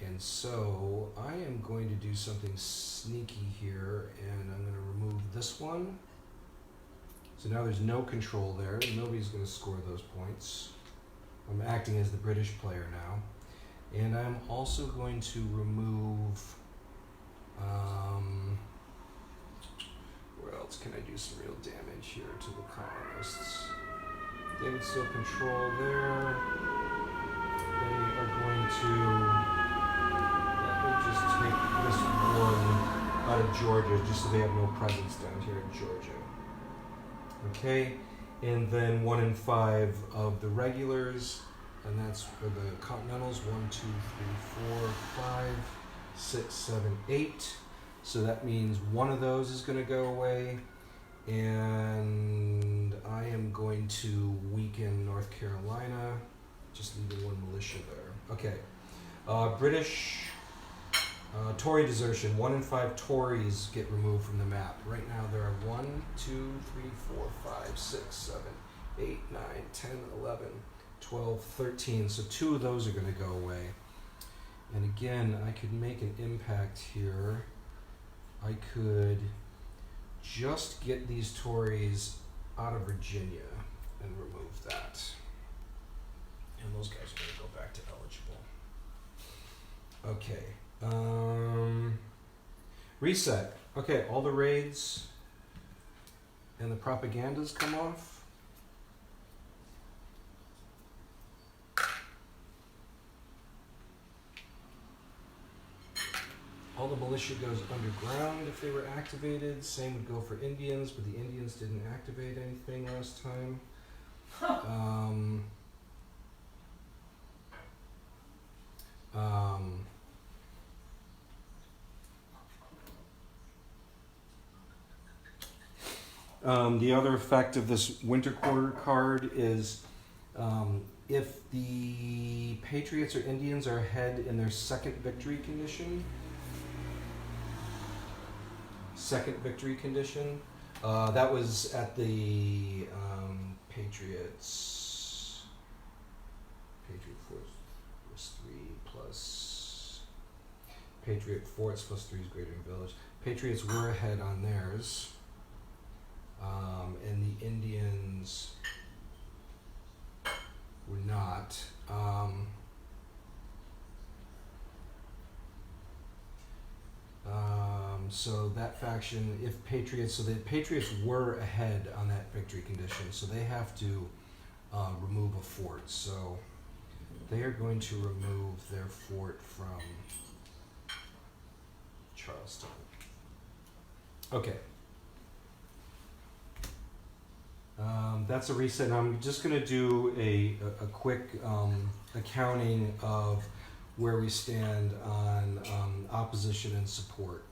And so I am going to do something sneaky here, and I'm going to remove this one. So now there's no control there. Nobody's going to score those points. I'm acting as the British player now. And I'm also going to remove, where else can I do some real damage here to the colonists? They would still control there. They are going to, let me just take this one out of Georgia, just so they have no presence down here in Georgia. Okay, and then 1 in 5 of the regulars, and that's for the continentals. 1, 2, 3, 4, 5, 6, 7, 8. So that means one of those is going to go away, and I am going to weaken North Carolina, just leaving 1 militia there. Okay, British Tory desertion. 1 in 5 Tories get removed from the map. Right now there are 1, 2, 3, 4, 5, 6, 7, 8, 9, 10, 11, 12, 13. So 2 of those are going to go away. And again, I could make an impact here. I could just get these Tories out of Virginia and remove that. And those guys are going to go back to eligible. Okay. Reset. Okay, all the raids and the propagandas come off. All the militia goes underground if they were activated. Same would go for Indians, but the Indians didn't activate anything last time. The other effect of this Winter Quarter card is if the Patriots or Indians are ahead in their second victory condition, That was at the Patriots. Patriot Forts was 3 plus. Patriot Forts plus 3 is greater than Village. Patriots were ahead on theirs. And the Indians were not. So that faction, if Patriots, so the Patriots were ahead on that victory condition, so they have to remove a fort. So they are going to remove their fort from Charleston. Okay. That's a reset. And I'm just going to do a quick accounting of where we stand on opposition and support.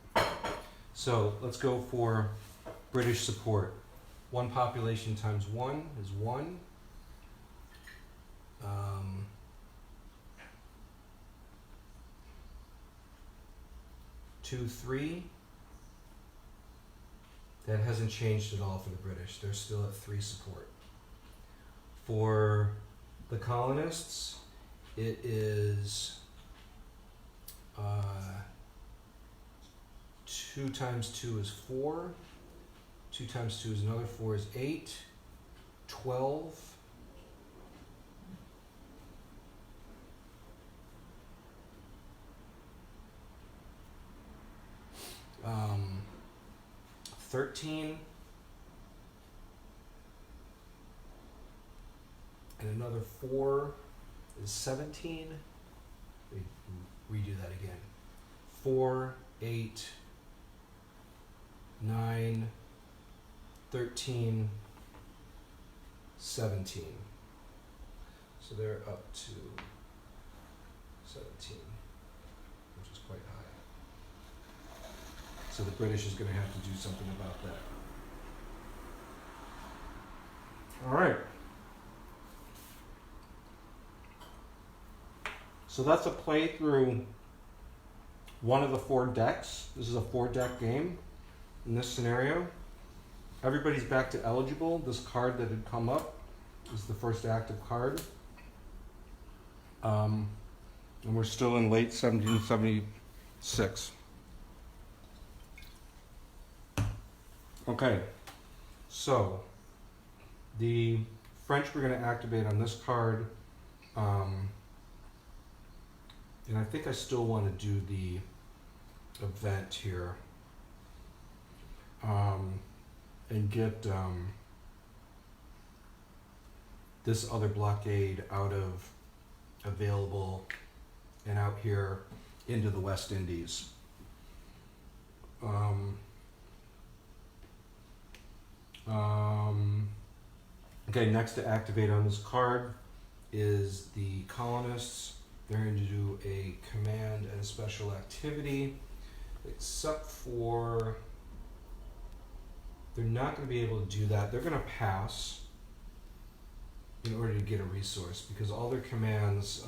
So let's go for British support. 1 population times 1 is 1. 2, 3. That hasn't changed at all for the British. They're still at 3 support. For the colonists, it is 2 times 2 is 4. 2 times 2 is another 4 is 8. 12. Um, 13. And another 4 is 17. Redo that again. 4, 8, 9, 13, 17. So they're up to 17, which is quite high. So the British is going to have to do something about that. All right. So that's a play through one of the 4 decks. This is a 4-deck game in this scenario. Everybody's back to eligible. This card that had come up is the first active card. And we're still in late 1776. Okay, so the French we're going to activate on this card. And I think I still want to do the event here and get this other blockade out of available and out here into the West Indies. Okay, next to activate on this card is the colonists. They're going to do a command and a special activity, except for they're not going to be able to do that. They're going to pass in order to get a resource because all their commands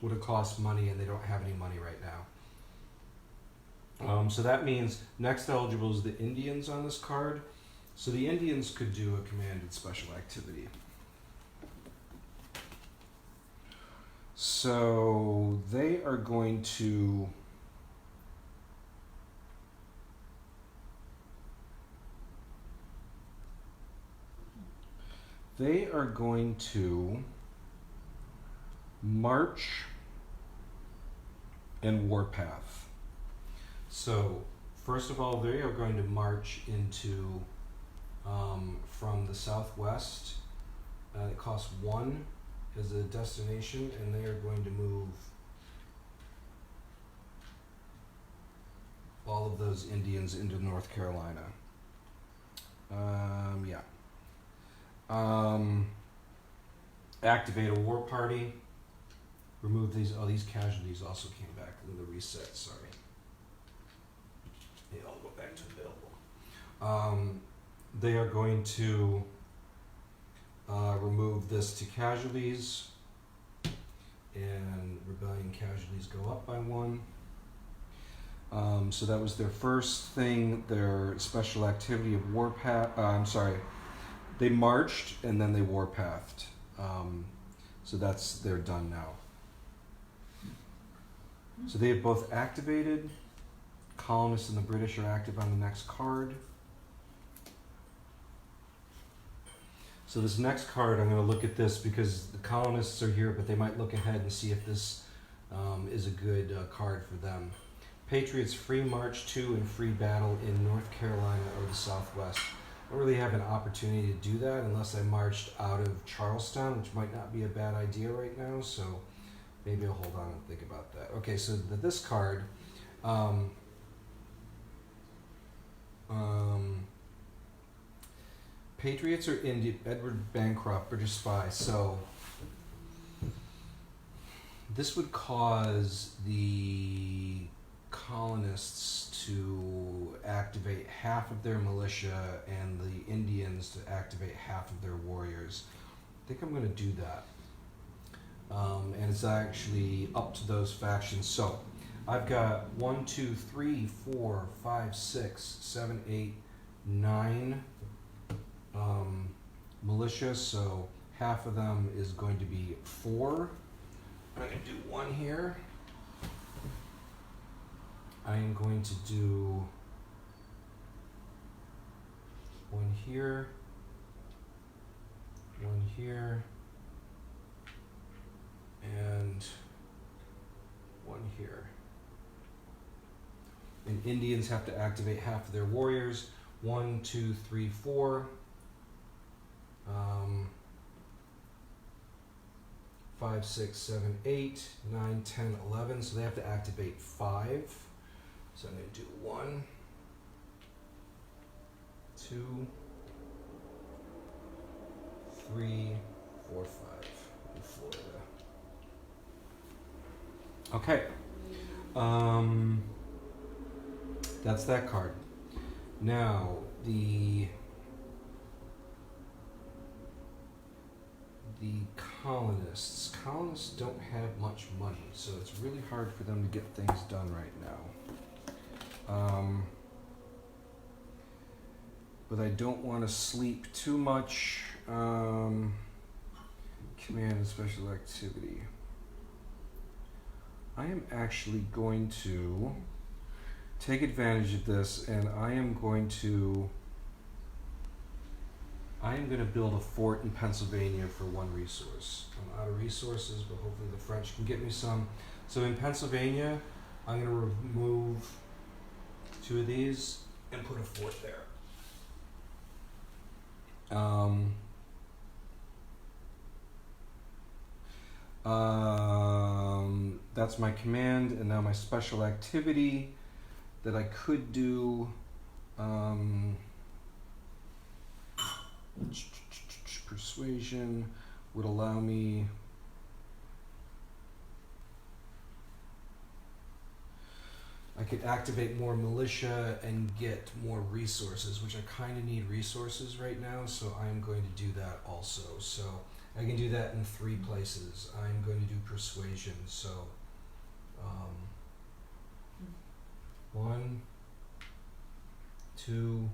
would have cost money and they don't have any money right now. So that means next eligible is the Indians on this card. So the Indians could do a command and special activity. So they are going to march and warpath. So first of all, they are going to march into from the southwest. It costs 1 as a destination, and they are going to move all of those Indians into North Carolina. Activate a war party. Remove these. Oh, these casualties also came back in the reset. Sorry. They all go back to available. They are going to remove this to casualties, and rebellion casualties go up by 1. So that was their first thing, their special activity of warpath. They marched and then they warpathed. So they're done now. So they have both activated. Colonists and the British are active on the next card. So this next card, I'm going to look at this because the colonists are here, but they might look ahead and see if this is a good card for them. Patriots free march to and free battle in North Carolina or the Southwest. I don't really have an opportunity to do that unless I marched out of Charleston, which might not be a bad idea right now, so maybe I'll hold on and think about that. Okay, so this card, Patriots are Indian, Edward Bancroft, British spy, so this would cause the colonists to activate half of their militia and the Indians to activate half of their warriors. I think I'm going to do that. And it's actually up to those factions. So I've got 1, 2, 3, 4, 5, 6, 7, 8, 9 militia. So half of them is going to be 4. I'm going to do 1 here. I am going to do 1 here, 1 here, and 1 here. And Indians have to activate half of their warriors. 1, 2, 3, 4. 5, 6, 7, 8, 9, 10, 11. So they have to activate 5. So I'm going to do 1, 2, 3, 4, 5 in Florida. Okay. That's that card. Now, the colonists. Colonists don't have much money, so it's really hard for them to get things done right now. But I don't want to sleep too much. Command and special activity. I am actually going to take advantage of this, and I am going to build a fort in Pennsylvania for 1 resource. I'm out of resources, but hopefully the French can get me some. So in Pennsylvania, I'm going to remove 2 of these and put a fort there. That's my command, and now my special activity that I could do. Persuasion would allow me I could activate more militia and get more resources, which I kind of need resources right now, so I'm going to do that also. So I can do that in 3 places. I'm going to do persuasion, so 1, 2,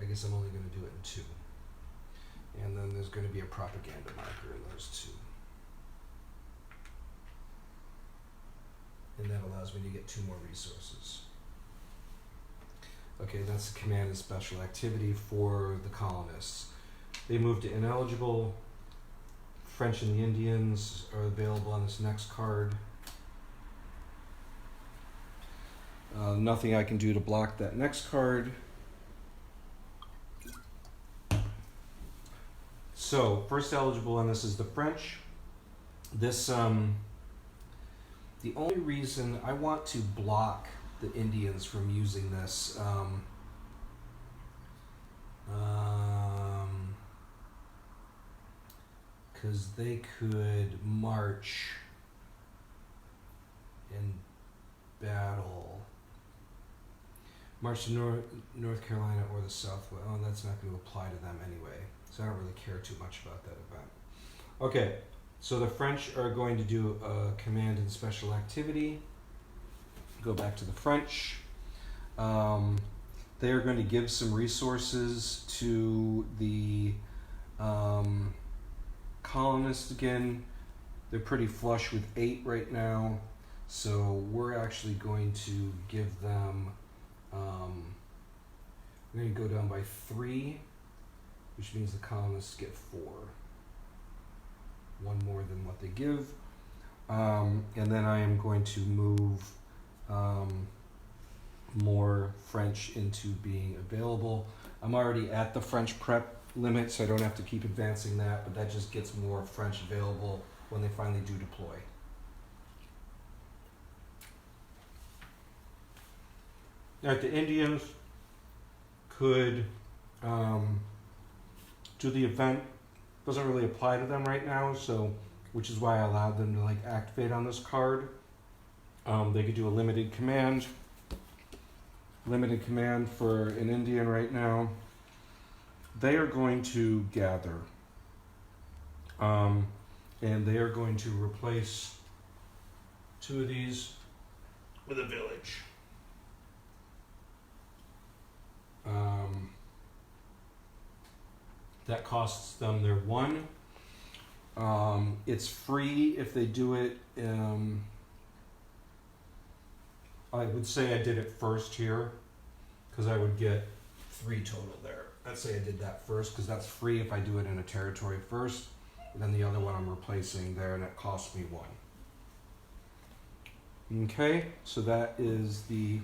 I guess I'm only going to do it in 2. And then there's going to be a propaganda marker in those 2. And that allows me to get 2 more resources. Okay, that's the command and special activity for the colonists. They move to ineligible. French and the Indians are available on this next card. Nothing I can do to block that next card. So, first eligible on this is the French. This, the only reason I want to block the Indians from using this, because they could march and battle. March to North Carolina or the Southwest. Oh, that's not going to apply to them anyway. So I don't really care too much about that event. Okay, So the French are going to do a command and special activity. Go back to the French. They are going to give some resources to the colonists again. They're pretty flush with 8 right now. So we're actually going to give them, we're going to go down by 3, which means the colonists get 4. 1 more than what they give. And then I am going to move more French into being available. I'm already at the French prep limit, so I don't have to keep advancing that, but that just gets more French available when they finally do deploy. Now, the Indians could do the event. Doesn't really apply to them right now, so which is why I allowed them to like activate on this card. They could do a limited command for an Indian right now. They are going to gather, and they are going to replace 2 of these with a village. That costs them their 1. It's free if they do it. I would say I did it first here because I would get 3 total there. I'd say I did that first because that's free if I do it in a territory first. And then the other one I'm replacing there, and it costs me 1. Okay, so that is the...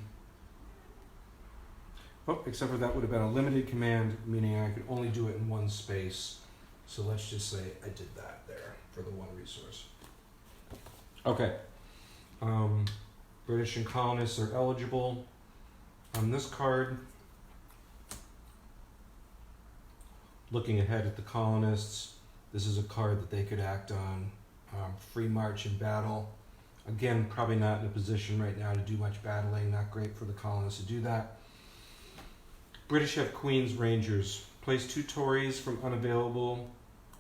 Oh, except for that would have been a limited command, meaning I could only do it in 1 space. So let's just say I did that there for the 1 resource. Okay. British and colonists are eligible. On this card, looking ahead at the colonists, this is a card that they could act on. Free march in battle. Again, probably not in a position right now to do much battling. Not great for the colonists to do that. British have Queen's Rangers. Place 2 Tories from unavailable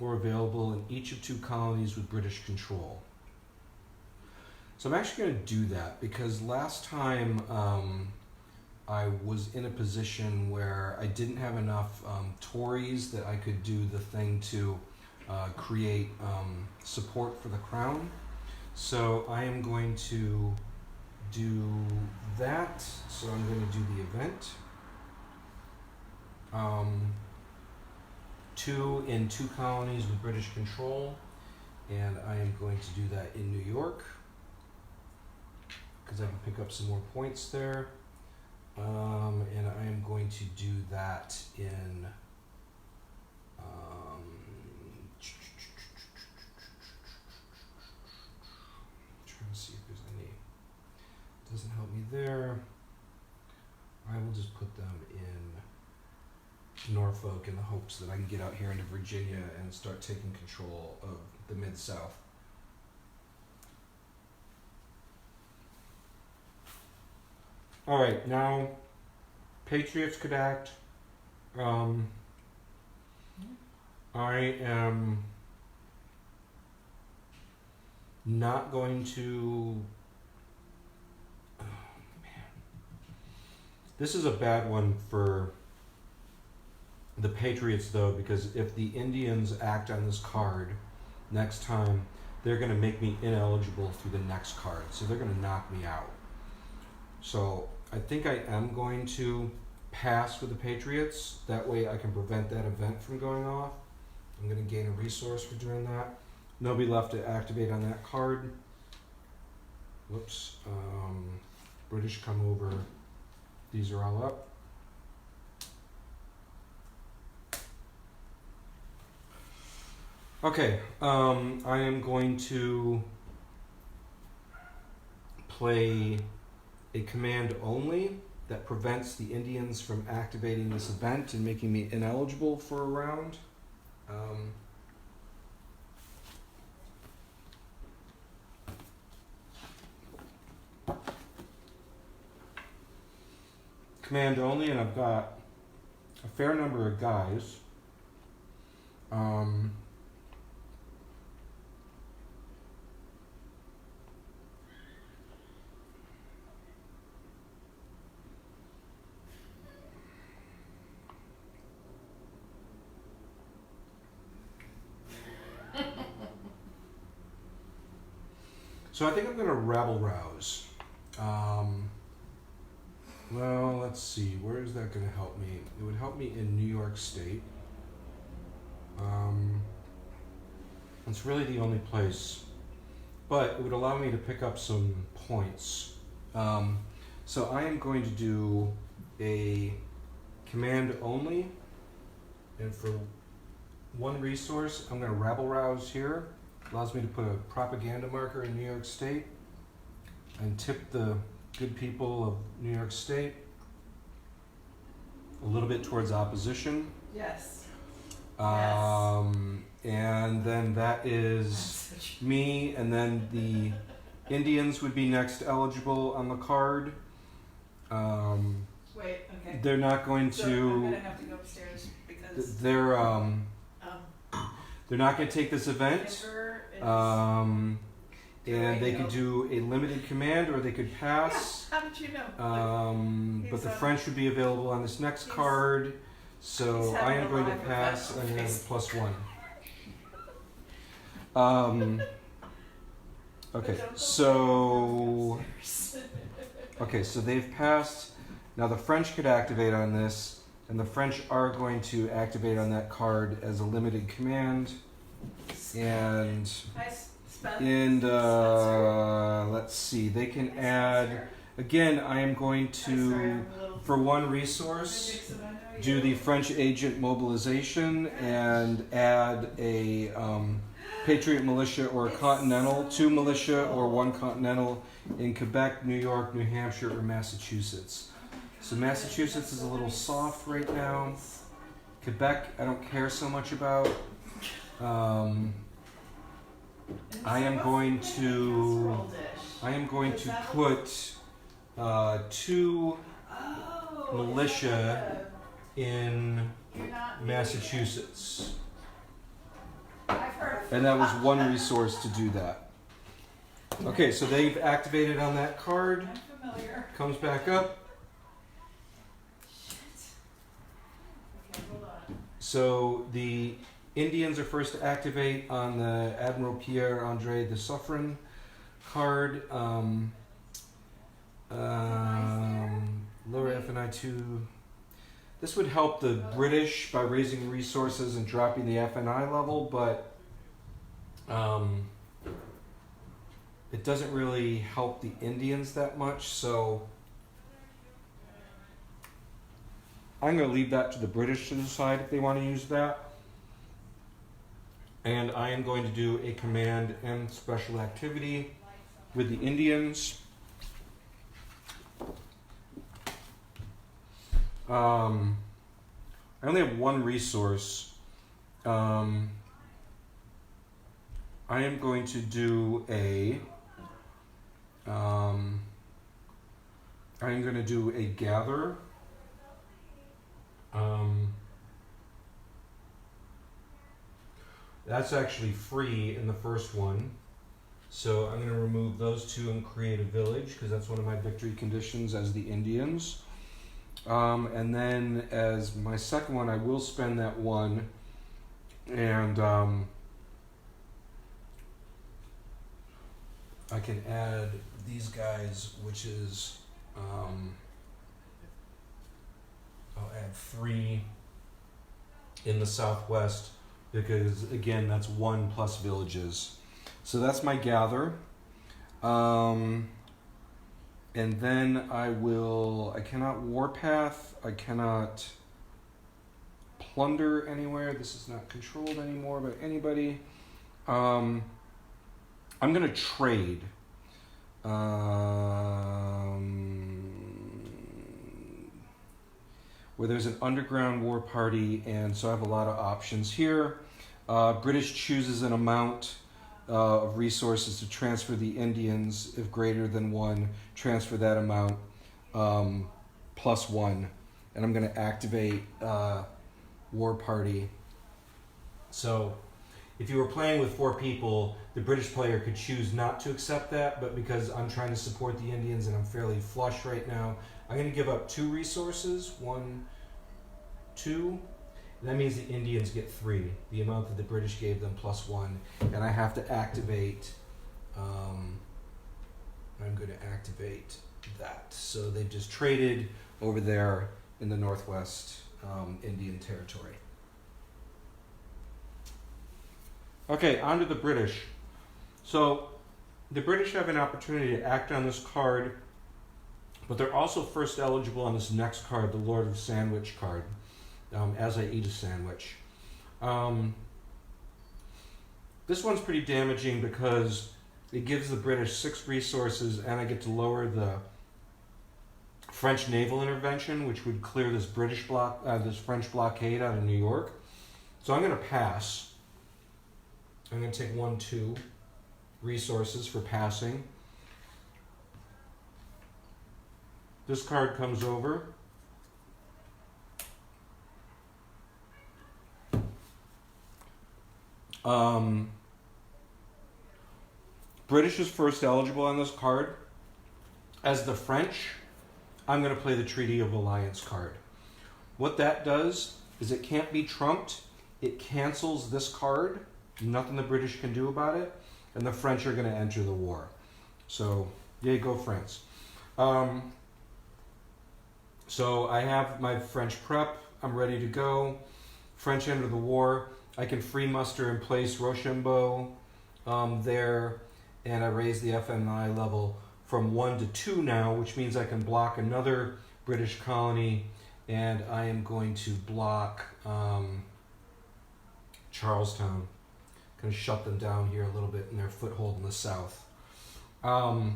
or available in each of 2 colonies with British control. So I'm actually going to do that because last time I was in a position where I didn't have enough Tories that I could do the thing to create support for the crown. So I am going to do that. So I'm going to do the event. 2 in 2 colonies with British control, and I am going to do that in New York because I can pick up some more points there, and I am going to do that in trying to see if there's any, doesn't help me there. I will just put them in Norfolk in the hopes that I can get out here into Virginia and start taking control of the Mid-South. All right, now Patriots could act. I am not going to... Oh, man. This is a bad one for the Patriots, though, because if the Indians act on this card next time, they're going to make me ineligible through the next card. So they're going to knock me out. So I think I am going to pass with the Patriots. That way I can prevent that event from going off. I'm going to gain a resource for doing that. Nobody left to activate on that card. Whoops. British come over. These are all up. Okay, I am going to play a command only that prevents the Indians from activating this event and making me ineligible for a round. Command only, and I've got a fair number of guys. So I think I'm going to rabble rouse. Well, let's see. Where is that going to help me? It would help me in New York State. It's really the only place. But it would allow me to pick up some points. So I am going to do a command only. And for one resource, I'm going to rabble rouse here. Allows me to put a propaganda marker in New York State and tip the good people of New York State a little bit towards opposition. Yes. And then that is me, and then the Indians would be next eligible on the card. Wait, okay. They're not going So to. I'm gonna have to go upstairs because They're not going to take this event. Denver is And they could do a limited command, or they could pass. How did you know? But the French would be available on this next card. So I am going to pass and then +1. Okay, so they've passed. Now the French could activate on this, and the French are going to activate on that card as a limited command. And let's see, they can add. Again, I am going to, for one resource, do the French agent mobilization and add a Patriot militia or a Continental, 2 militia or 1 Continental in Quebec, New York, New Hampshire, or Massachusetts. So Massachusetts is a little soft right now. Quebec, I don't care so much about. I am going to put 2 militia in Massachusetts. And that was one resource to do that. Okay, so they've activated on that card. Comes back up. So the Indians are first to activate on the Admiral Pierre-André de Suffren card. Lower FNI 2. This would help the British by raising resources and dropping the FNI level, but it doesn't really help the Indians that much, so I'm going to leave that to the British to decide if they want to use that. And I am going to do a command and special activity with the Indians. I only have one resource. I am going to do a gather. That's actually free in the first one. So I'm going to remove those 2 and create a village, because that's one of my victory conditions as the Indians. And then as my second one, I will spend that 1, and I can add these guys, which is I'll add 3 in the southwest, because again that's 1 plus villages. So that's my gather. And then I cannot warpath, I cannot plunder anywhere. This is not controlled anymore by anybody. I'm going to trade. Where there's an underground war party, and so I have a lot of options here. British chooses an amount of resources to transfer the Indians. If greater than 1, transfer that amount +1. And I'm going to activate war party. So if you were playing with 4 people, the British player could choose not to accept that, but because I'm trying to support the Indians and I'm fairly flush right now, I'm going to give up 2 resources. 1, 2. That means the Indians get 3, the amount that the British gave them +1, and I have to activate I'm going to activate that. So they've just traded over there in the Northwest Indian Territory. Okay, on to the British. So the British have an opportunity to act on this card, but they're also first eligible on this next card, the Lord of Sandwich card, as I eat a sandwich. This one's pretty damaging because it gives the British 6 resources, and I get to lower the French naval intervention, which would clear this this French blockade out of New York. So I'm going to pass. I'm going to take 1, 2 resources for passing. This card comes over. British is first eligible on this card. As the French, I'm going to play the Treaty of Alliance card. What that does is it can't be trumped. It cancels this card. Nothing the British can do about it. And the French are going to enter the war. So, yay, go France. So I have my French prep. I'm ready to go. French enter the war. I can free muster and place Rochambeau there. And I raise the FNI level from 1 to 2 now, which means I can block another British colony. And I am going to block Charlestown. Going to shut them down here a little bit in their foothold in the south. I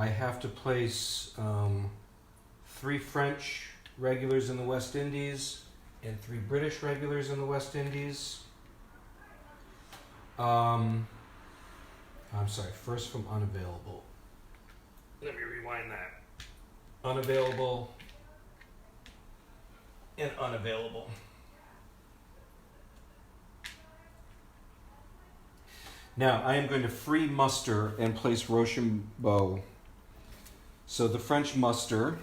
have to place 3 French regulars in the West Indies and 3 British regulars in the West Indies. I'm sorry, first from unavailable. Let me rewind that. Unavailable and unavailable. Now, I am going to free muster and place Rochambeau. So the French muster.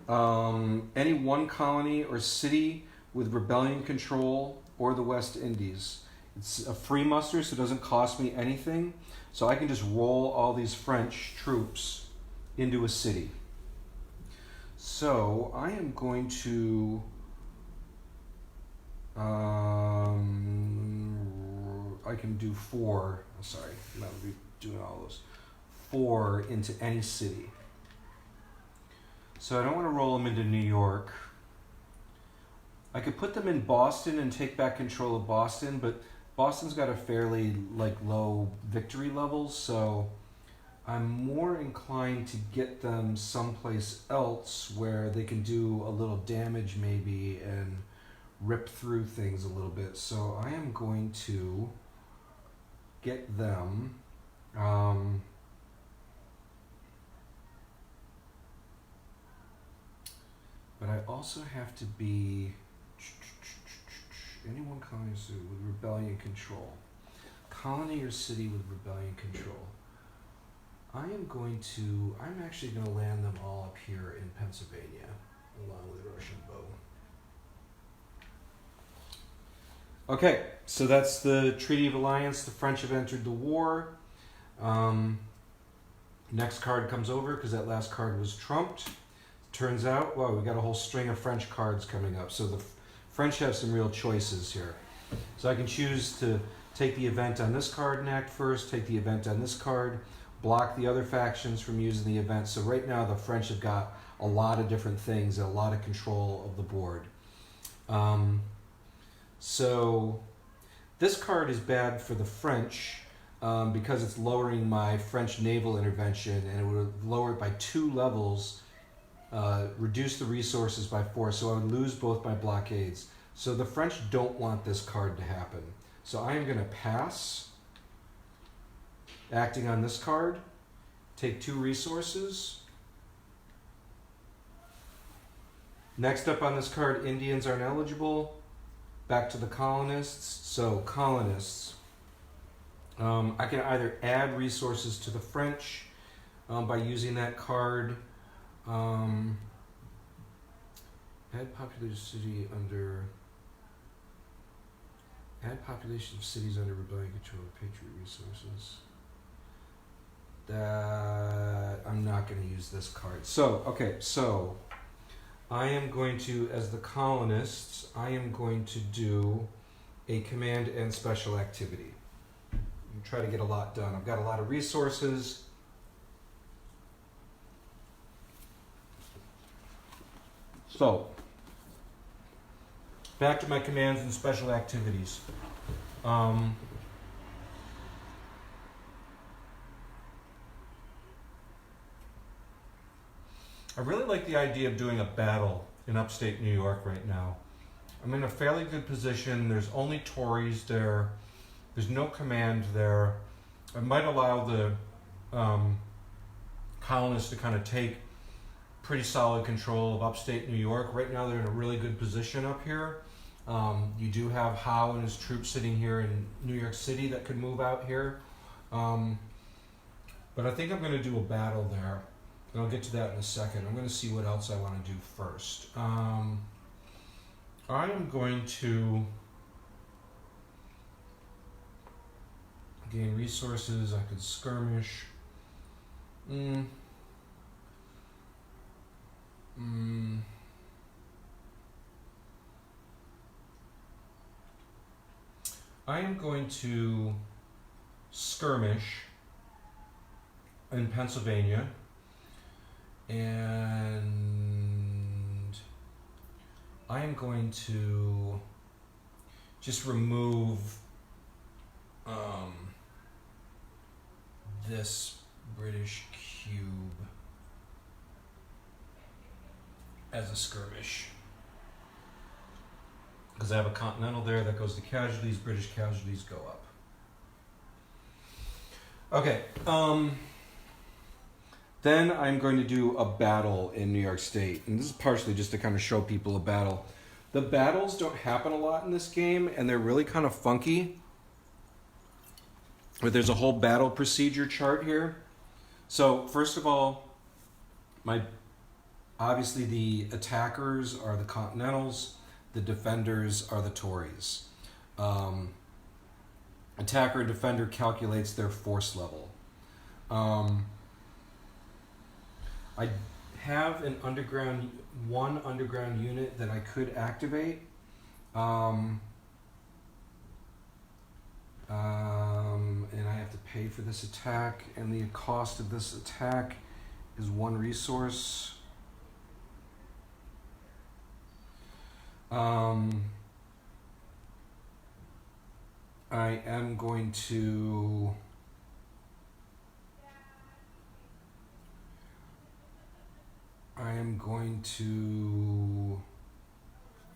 Any one colony or city with rebellion control or the West Indies. It's a free muster, so it doesn't cost me anything. So I can just roll all these French troops into a city. So I am going to I can do 4. I'm sorry, I'm not going to be doing all those. 4 into any city. So I don't want to roll them into New York. I could put them in Boston and take back control of Boston, but Boston's got a fairly low victory level, so I'm more inclined to get them someplace else where they can do a little damage maybe and rip through things a little bit. So I am going to get them but I also have to be anyone colony with rebellion control. Colony or city with rebellion control. I'm actually going to land them all up here in Pennsylvania, along with Rochambeau. Okay, so that's the Treaty of Alliance. The French have entered the war. Next card comes over because that last card was trumped. Turns out, wow, we got a whole string of French cards coming up. So the French have some real choices here. So I can choose to take the event on this card and act first, take the event on this card, block the other factions from using the event. So right now the French have got a lot of different things, a lot of control of the board. So this card is bad for the French because it's lowering my French naval intervention, and it would lower it by 2 levels, reduce the resources by 4, so I would lose both my blockades. So the French don't want this card to happen. So I am going to pass, acting on this card, take 2 resources. Next up on this card, Indians aren't eligible. Back to the colonists. So colonists, I can either add resources to the French by using that card. Add population city under Add population of cities under rebellion control of Patriot resources. That I'm not going to use this card. So, okay, so I am going to, as the colonists, I am going to do a command and special activity. I'm try to get a lot done. I've got a lot of resources. So, back to my commands and special activities. I really like the idea of doing a battle in upstate New York right now. I'm in a fairly good position. There's only Tories there. There's no command there. I might allow the colonists to kind of take pretty solid control of upstate New York. Right now they're in a really good position up here. You do have Howe and his troops sitting here in New York City that could move out here. But I think I'm going to do a battle there. And I'll get to that in a second. I'm going to see what else I want to do first. I am going to gain resources. I could skirmish. I am going to skirmish in Pennsylvania. And I am going to just remove this British cube as a skirmish. Because I have a continental there that goes to casualties, British casualties go up. Okay, then I'm going to do a battle in New York State. And this is partially just to kind of show people a battle. The battles don't happen a lot in this game, and they're really kind of funky. But there's a whole battle procedure chart here. So, first of all, obviously the attackers are the Continentals, the defenders are the Tories. Attacker and defender calculates their force level. I have one underground unit that I could activate. And I have to pay for this attack, and the cost of this attack is 1 resource. I am going to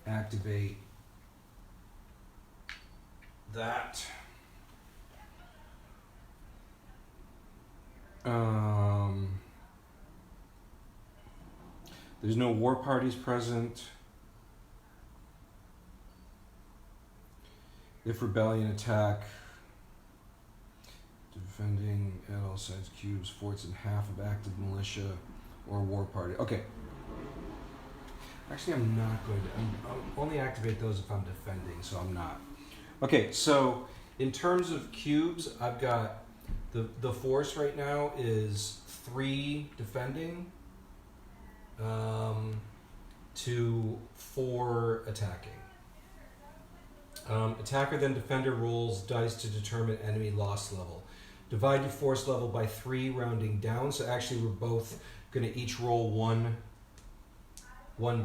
activate that. There's no war parties present. If rebellion attack, defending at all sides cubes, forts, and half of active militia or war party. Okay. Actually, I'm not going to. I'll only activate those if I'm defending, so I'm not. Okay, so in terms of cubes, I've got the force right now is 3 defending to 4 attacking. Attacker then defender rolls dice to determine enemy loss level. Divide your force level by 3, rounding down. So actually we're both going to each roll one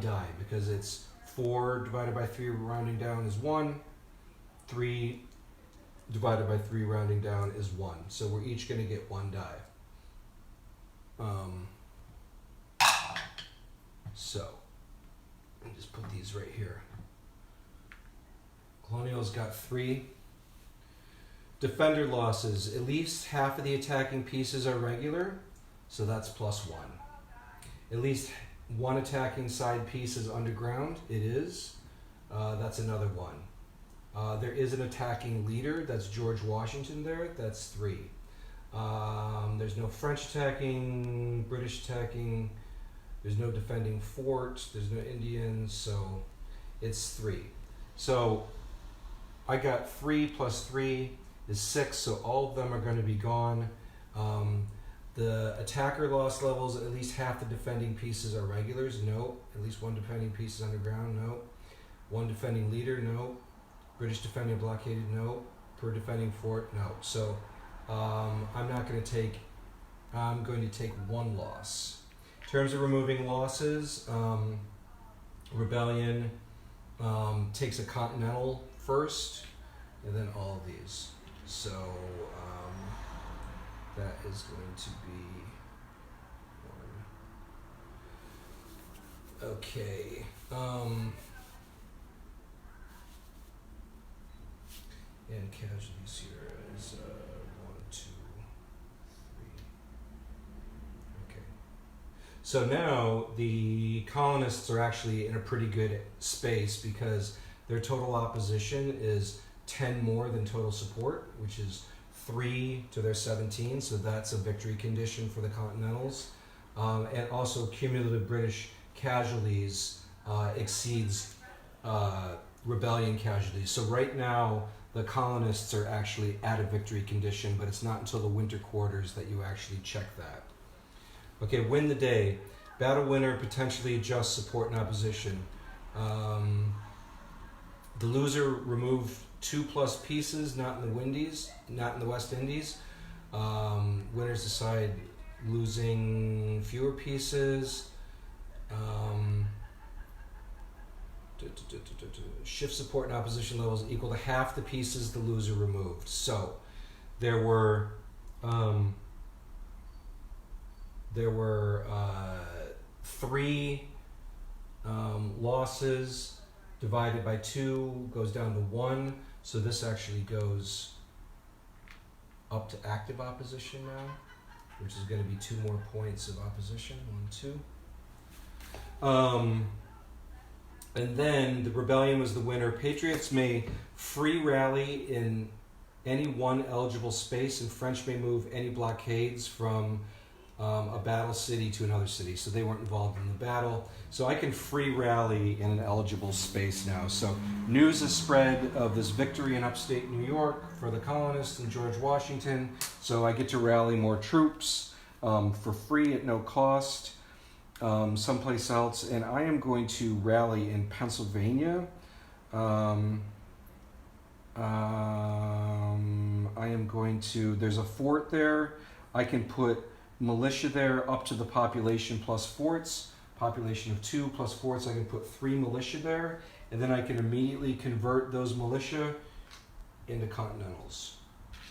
die, because it's 4 divided by 3 rounding down is 1. 3 divided by 3 rounding down is 1. So we're each going to get 1 die. So let me just put these right here. Colonial's got 3. Defender losses. At least half of the attacking pieces are regular, so that's +1. At least 1 attacking side piece is underground. It is. That's another 1. There is an attacking leader. That's George Washington there. That's 3. There's no French attacking, British attacking. There's no defending fort. There's no Indians, so it's 3. So I got 3 plus 3 is 6, so all of them are going to be gone. The attacker loss levels, at least half the defending pieces are regulars. No. At least one defending piece is underground. No. One defending leader. No. British defending blockaded. No. Per defending fort. No. So I'm going to take 1 loss. In terms of removing losses, Rebellion takes a continental first, and then all of these. So that is going to be 1. Okay. And casualties here is 1, 2, 3. Okay. So now the colonists are actually in a pretty good space because their total opposition is 10 more than total support, which is 3 to their 17, so that's a victory condition for the Continentals. And also cumulative British casualties exceeds rebellion casualties. So right now the colonists are actually at a victory condition, but it's not until the winter quarters that you actually check that. Okay, win the day. Battle winner potentially adjust support and opposition. The loser remove 2 plus pieces, not in the West Indies. Winners decide losing fewer pieces. Shift support and opposition levels equal to half the pieces the loser removed. So there were 3 losses divided by 2 goes down to 1. So this actually goes up to active opposition now, which is going to be 2 more points of opposition. 1, 2. And then the rebellion was the winner. Patriots may free rally in any one eligible space, and French may move any blockades from a battle city to another city. So they weren't involved in the battle. So I can free rally in an eligible space now. So news is spread of this victory in upstate New York for the colonists and George Washington. So I get to rally more troops for free at no cost someplace else. And I am going to rally in Pennsylvania. I am going to, there's a fort there. I can put militia there up to the population plus forts. Population of 2 plus forts, I can put 3 militia there, and then I can immediately convert those militia into continentals.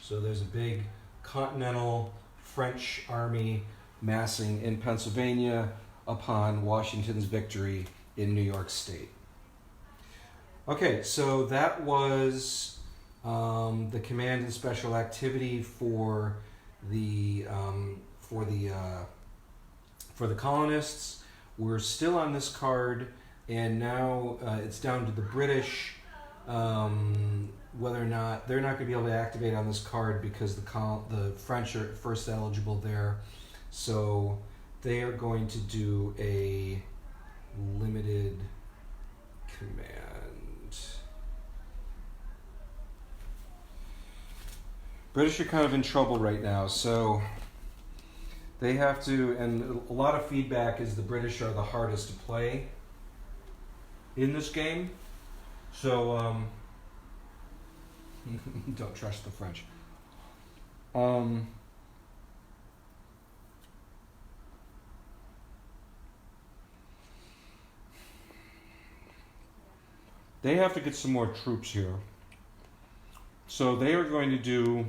So there's a big continental French army massing in Pennsylvania upon Washington's victory in New York State. Okay, so that was the command and special activity for the colonists. We're still on this card, and now it's down to the British whether or not they're not going to be able to activate on this card because the French are first eligible there. So they are going to do a limited command. British are kind of in trouble right now, so they have to, and a lot of feedback is the British are the hardest to play in this game. So, don't trust the French. They have to get some more troops here. So they are going to do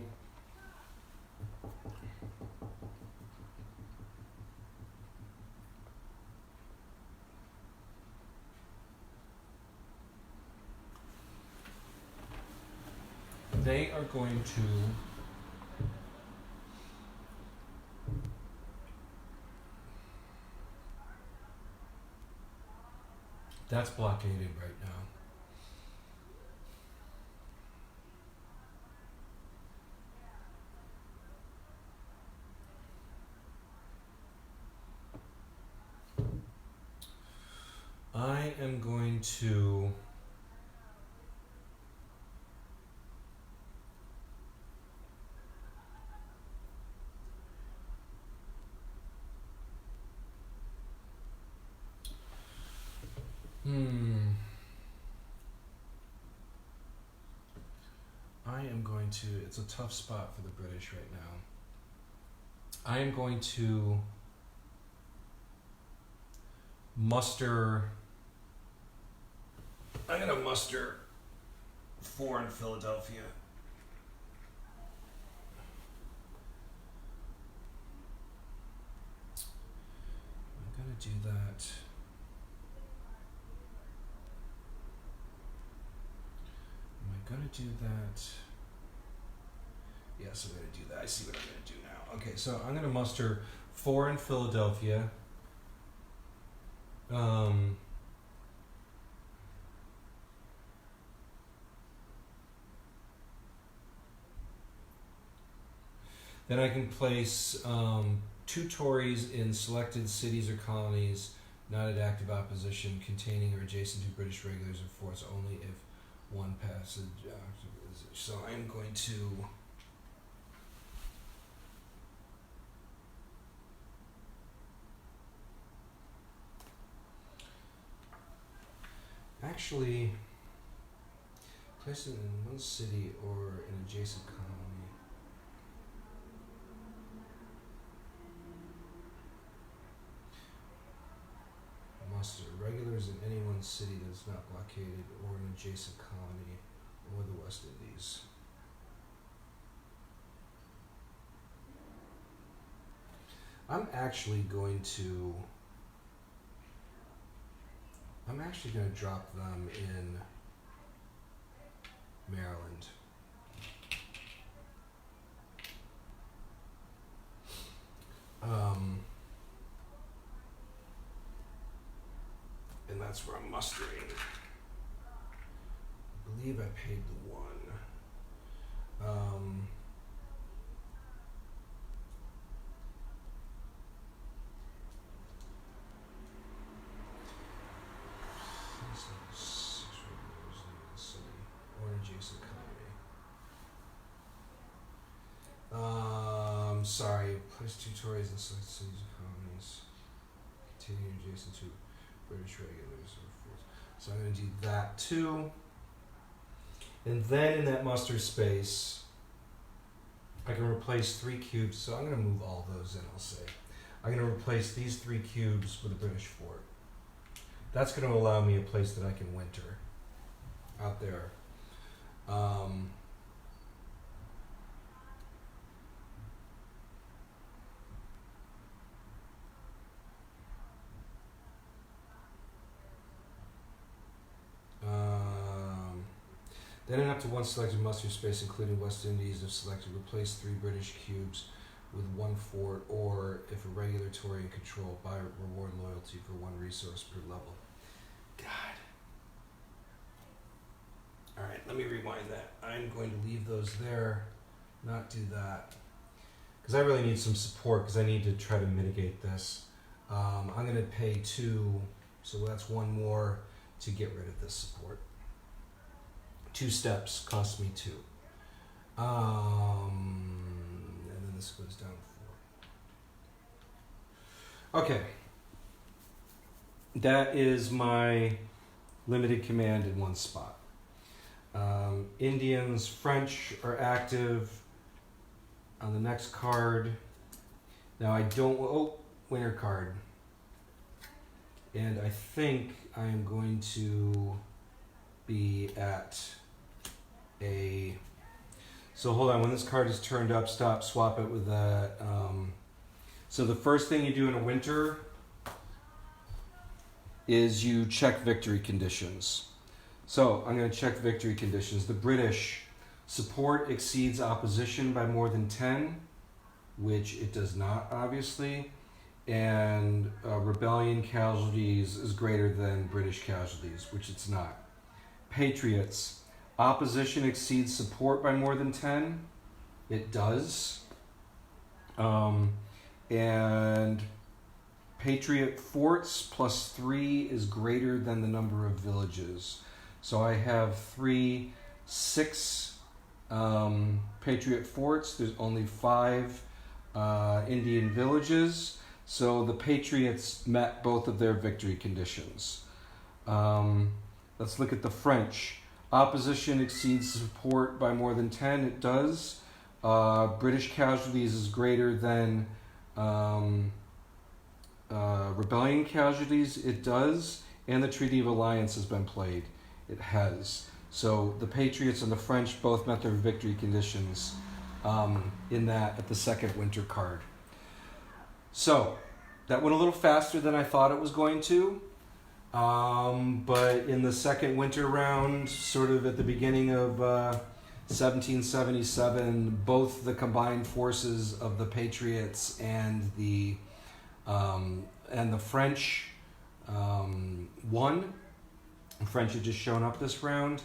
that's blockaded right now. I am going to I am going to. It's a tough spot for the British right now. I am going to muster. I'm going to muster 4 in Philadelphia. I'm going to do that. Am I going to do that? Yes, I'm going to do that. I see what I'm going to do now. Okay, so I'm going to muster 4 in Philadelphia. Then I can place 2 Tories in selected cities or colonies not at active opposition containing or adjacent to British regulars or force only if one passage. So I'm going to. Actually, place it in one city or an adjacent colony. Muster regulars in any one city that is not blockaded or an adjacent colony or the West Indies. I'm actually going to drop them in Maryland. And that's where I'm mustering. I believe I paid the 1. Or an adjacent colony. Sorry, place 2 Tories in select cities and colonies containing adjacent to British regulars or force. So I'm going to do that too. And then in that muster space, I can replace 3 cubes. So I'm going to move all those in, I'll say. I'm going to replace these 3 cubes with a British fort. That's going to allow me a place that I can winter out there. Then up to 1 selected muster space, including West Indies, if selected, replace 3 British cubes with 1 fort, or if a regular Tory in control, buy reward loyalty for 1 resource per level. God. All right, let me rewind that. I'm going to leave those there, not do that, because I really need some support, because I need to try to mitigate this. I'm going to pay 2, so that's 1 more to get rid of this support. 2 steps cost me 2. And then this goes down 4. Okay. That is my limited command in 1 spot. Indians, French are active on the next card. Now I don't, winter card. And I think I am going to be at a, so hold on, when this card is turned up, swap it with that. So the first thing you do in a winter is you check victory conditions. So I'm going to check victory conditions. The British, support exceeds opposition by more than 10, which it does not, obviously. And rebellion casualties is greater than British casualties, which it's not. Patriots, opposition exceeds support by more than 10. It does. And Patriot forts plus 3 is greater than the number of villages. So I have 6 Patriot forts. There's only 5 Indian villages. So the Patriots met both of their victory conditions. Let's look at the French. Opposition exceeds support by more than 10. It does. British casualties is greater than rebellion casualties. It does. And the Treaty of Alliance has been played. It has. So the Patriots and the French both met their victory conditions in that at the second winter card. So that went a little faster than I thought it was going to. But in the second winter round, sort of at the beginning of 1777, both the combined forces of the Patriots and the French won. The French had just shown up this round,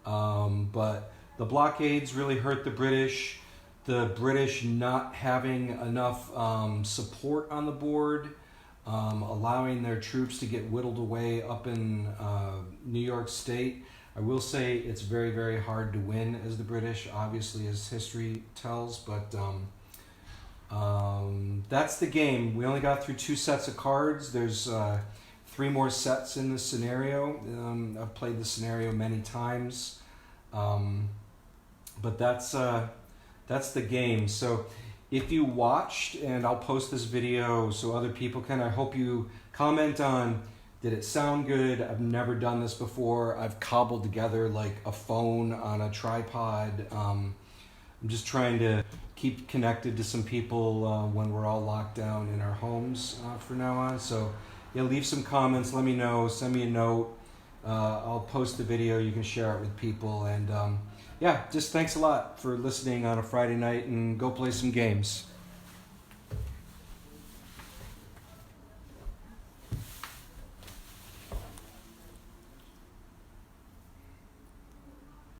but the blockades really hurt the British. The British not having enough support on the board. Allowing their troops to get whittled away up in New York State. I will say it's very, very hard to win as the British, obviously, as history tells, but that's the game. We only got through 2 sets of cards. There's 3 more sets in this scenario. I've played the scenario many times, but that's the game. So if you watched, and I'll post this video so other people can, I hope you comment on, did it sound good? I've never done this before. I've cobbled together like a phone on a tripod. I'm just trying to keep connected to some people when we're all locked down in our homes from now on. So yeah, leave some comments, let me know, send me a note. I'll post the video, you can share it with people, and yeah, just thanks a lot for listening on a Friday night, and go play some games.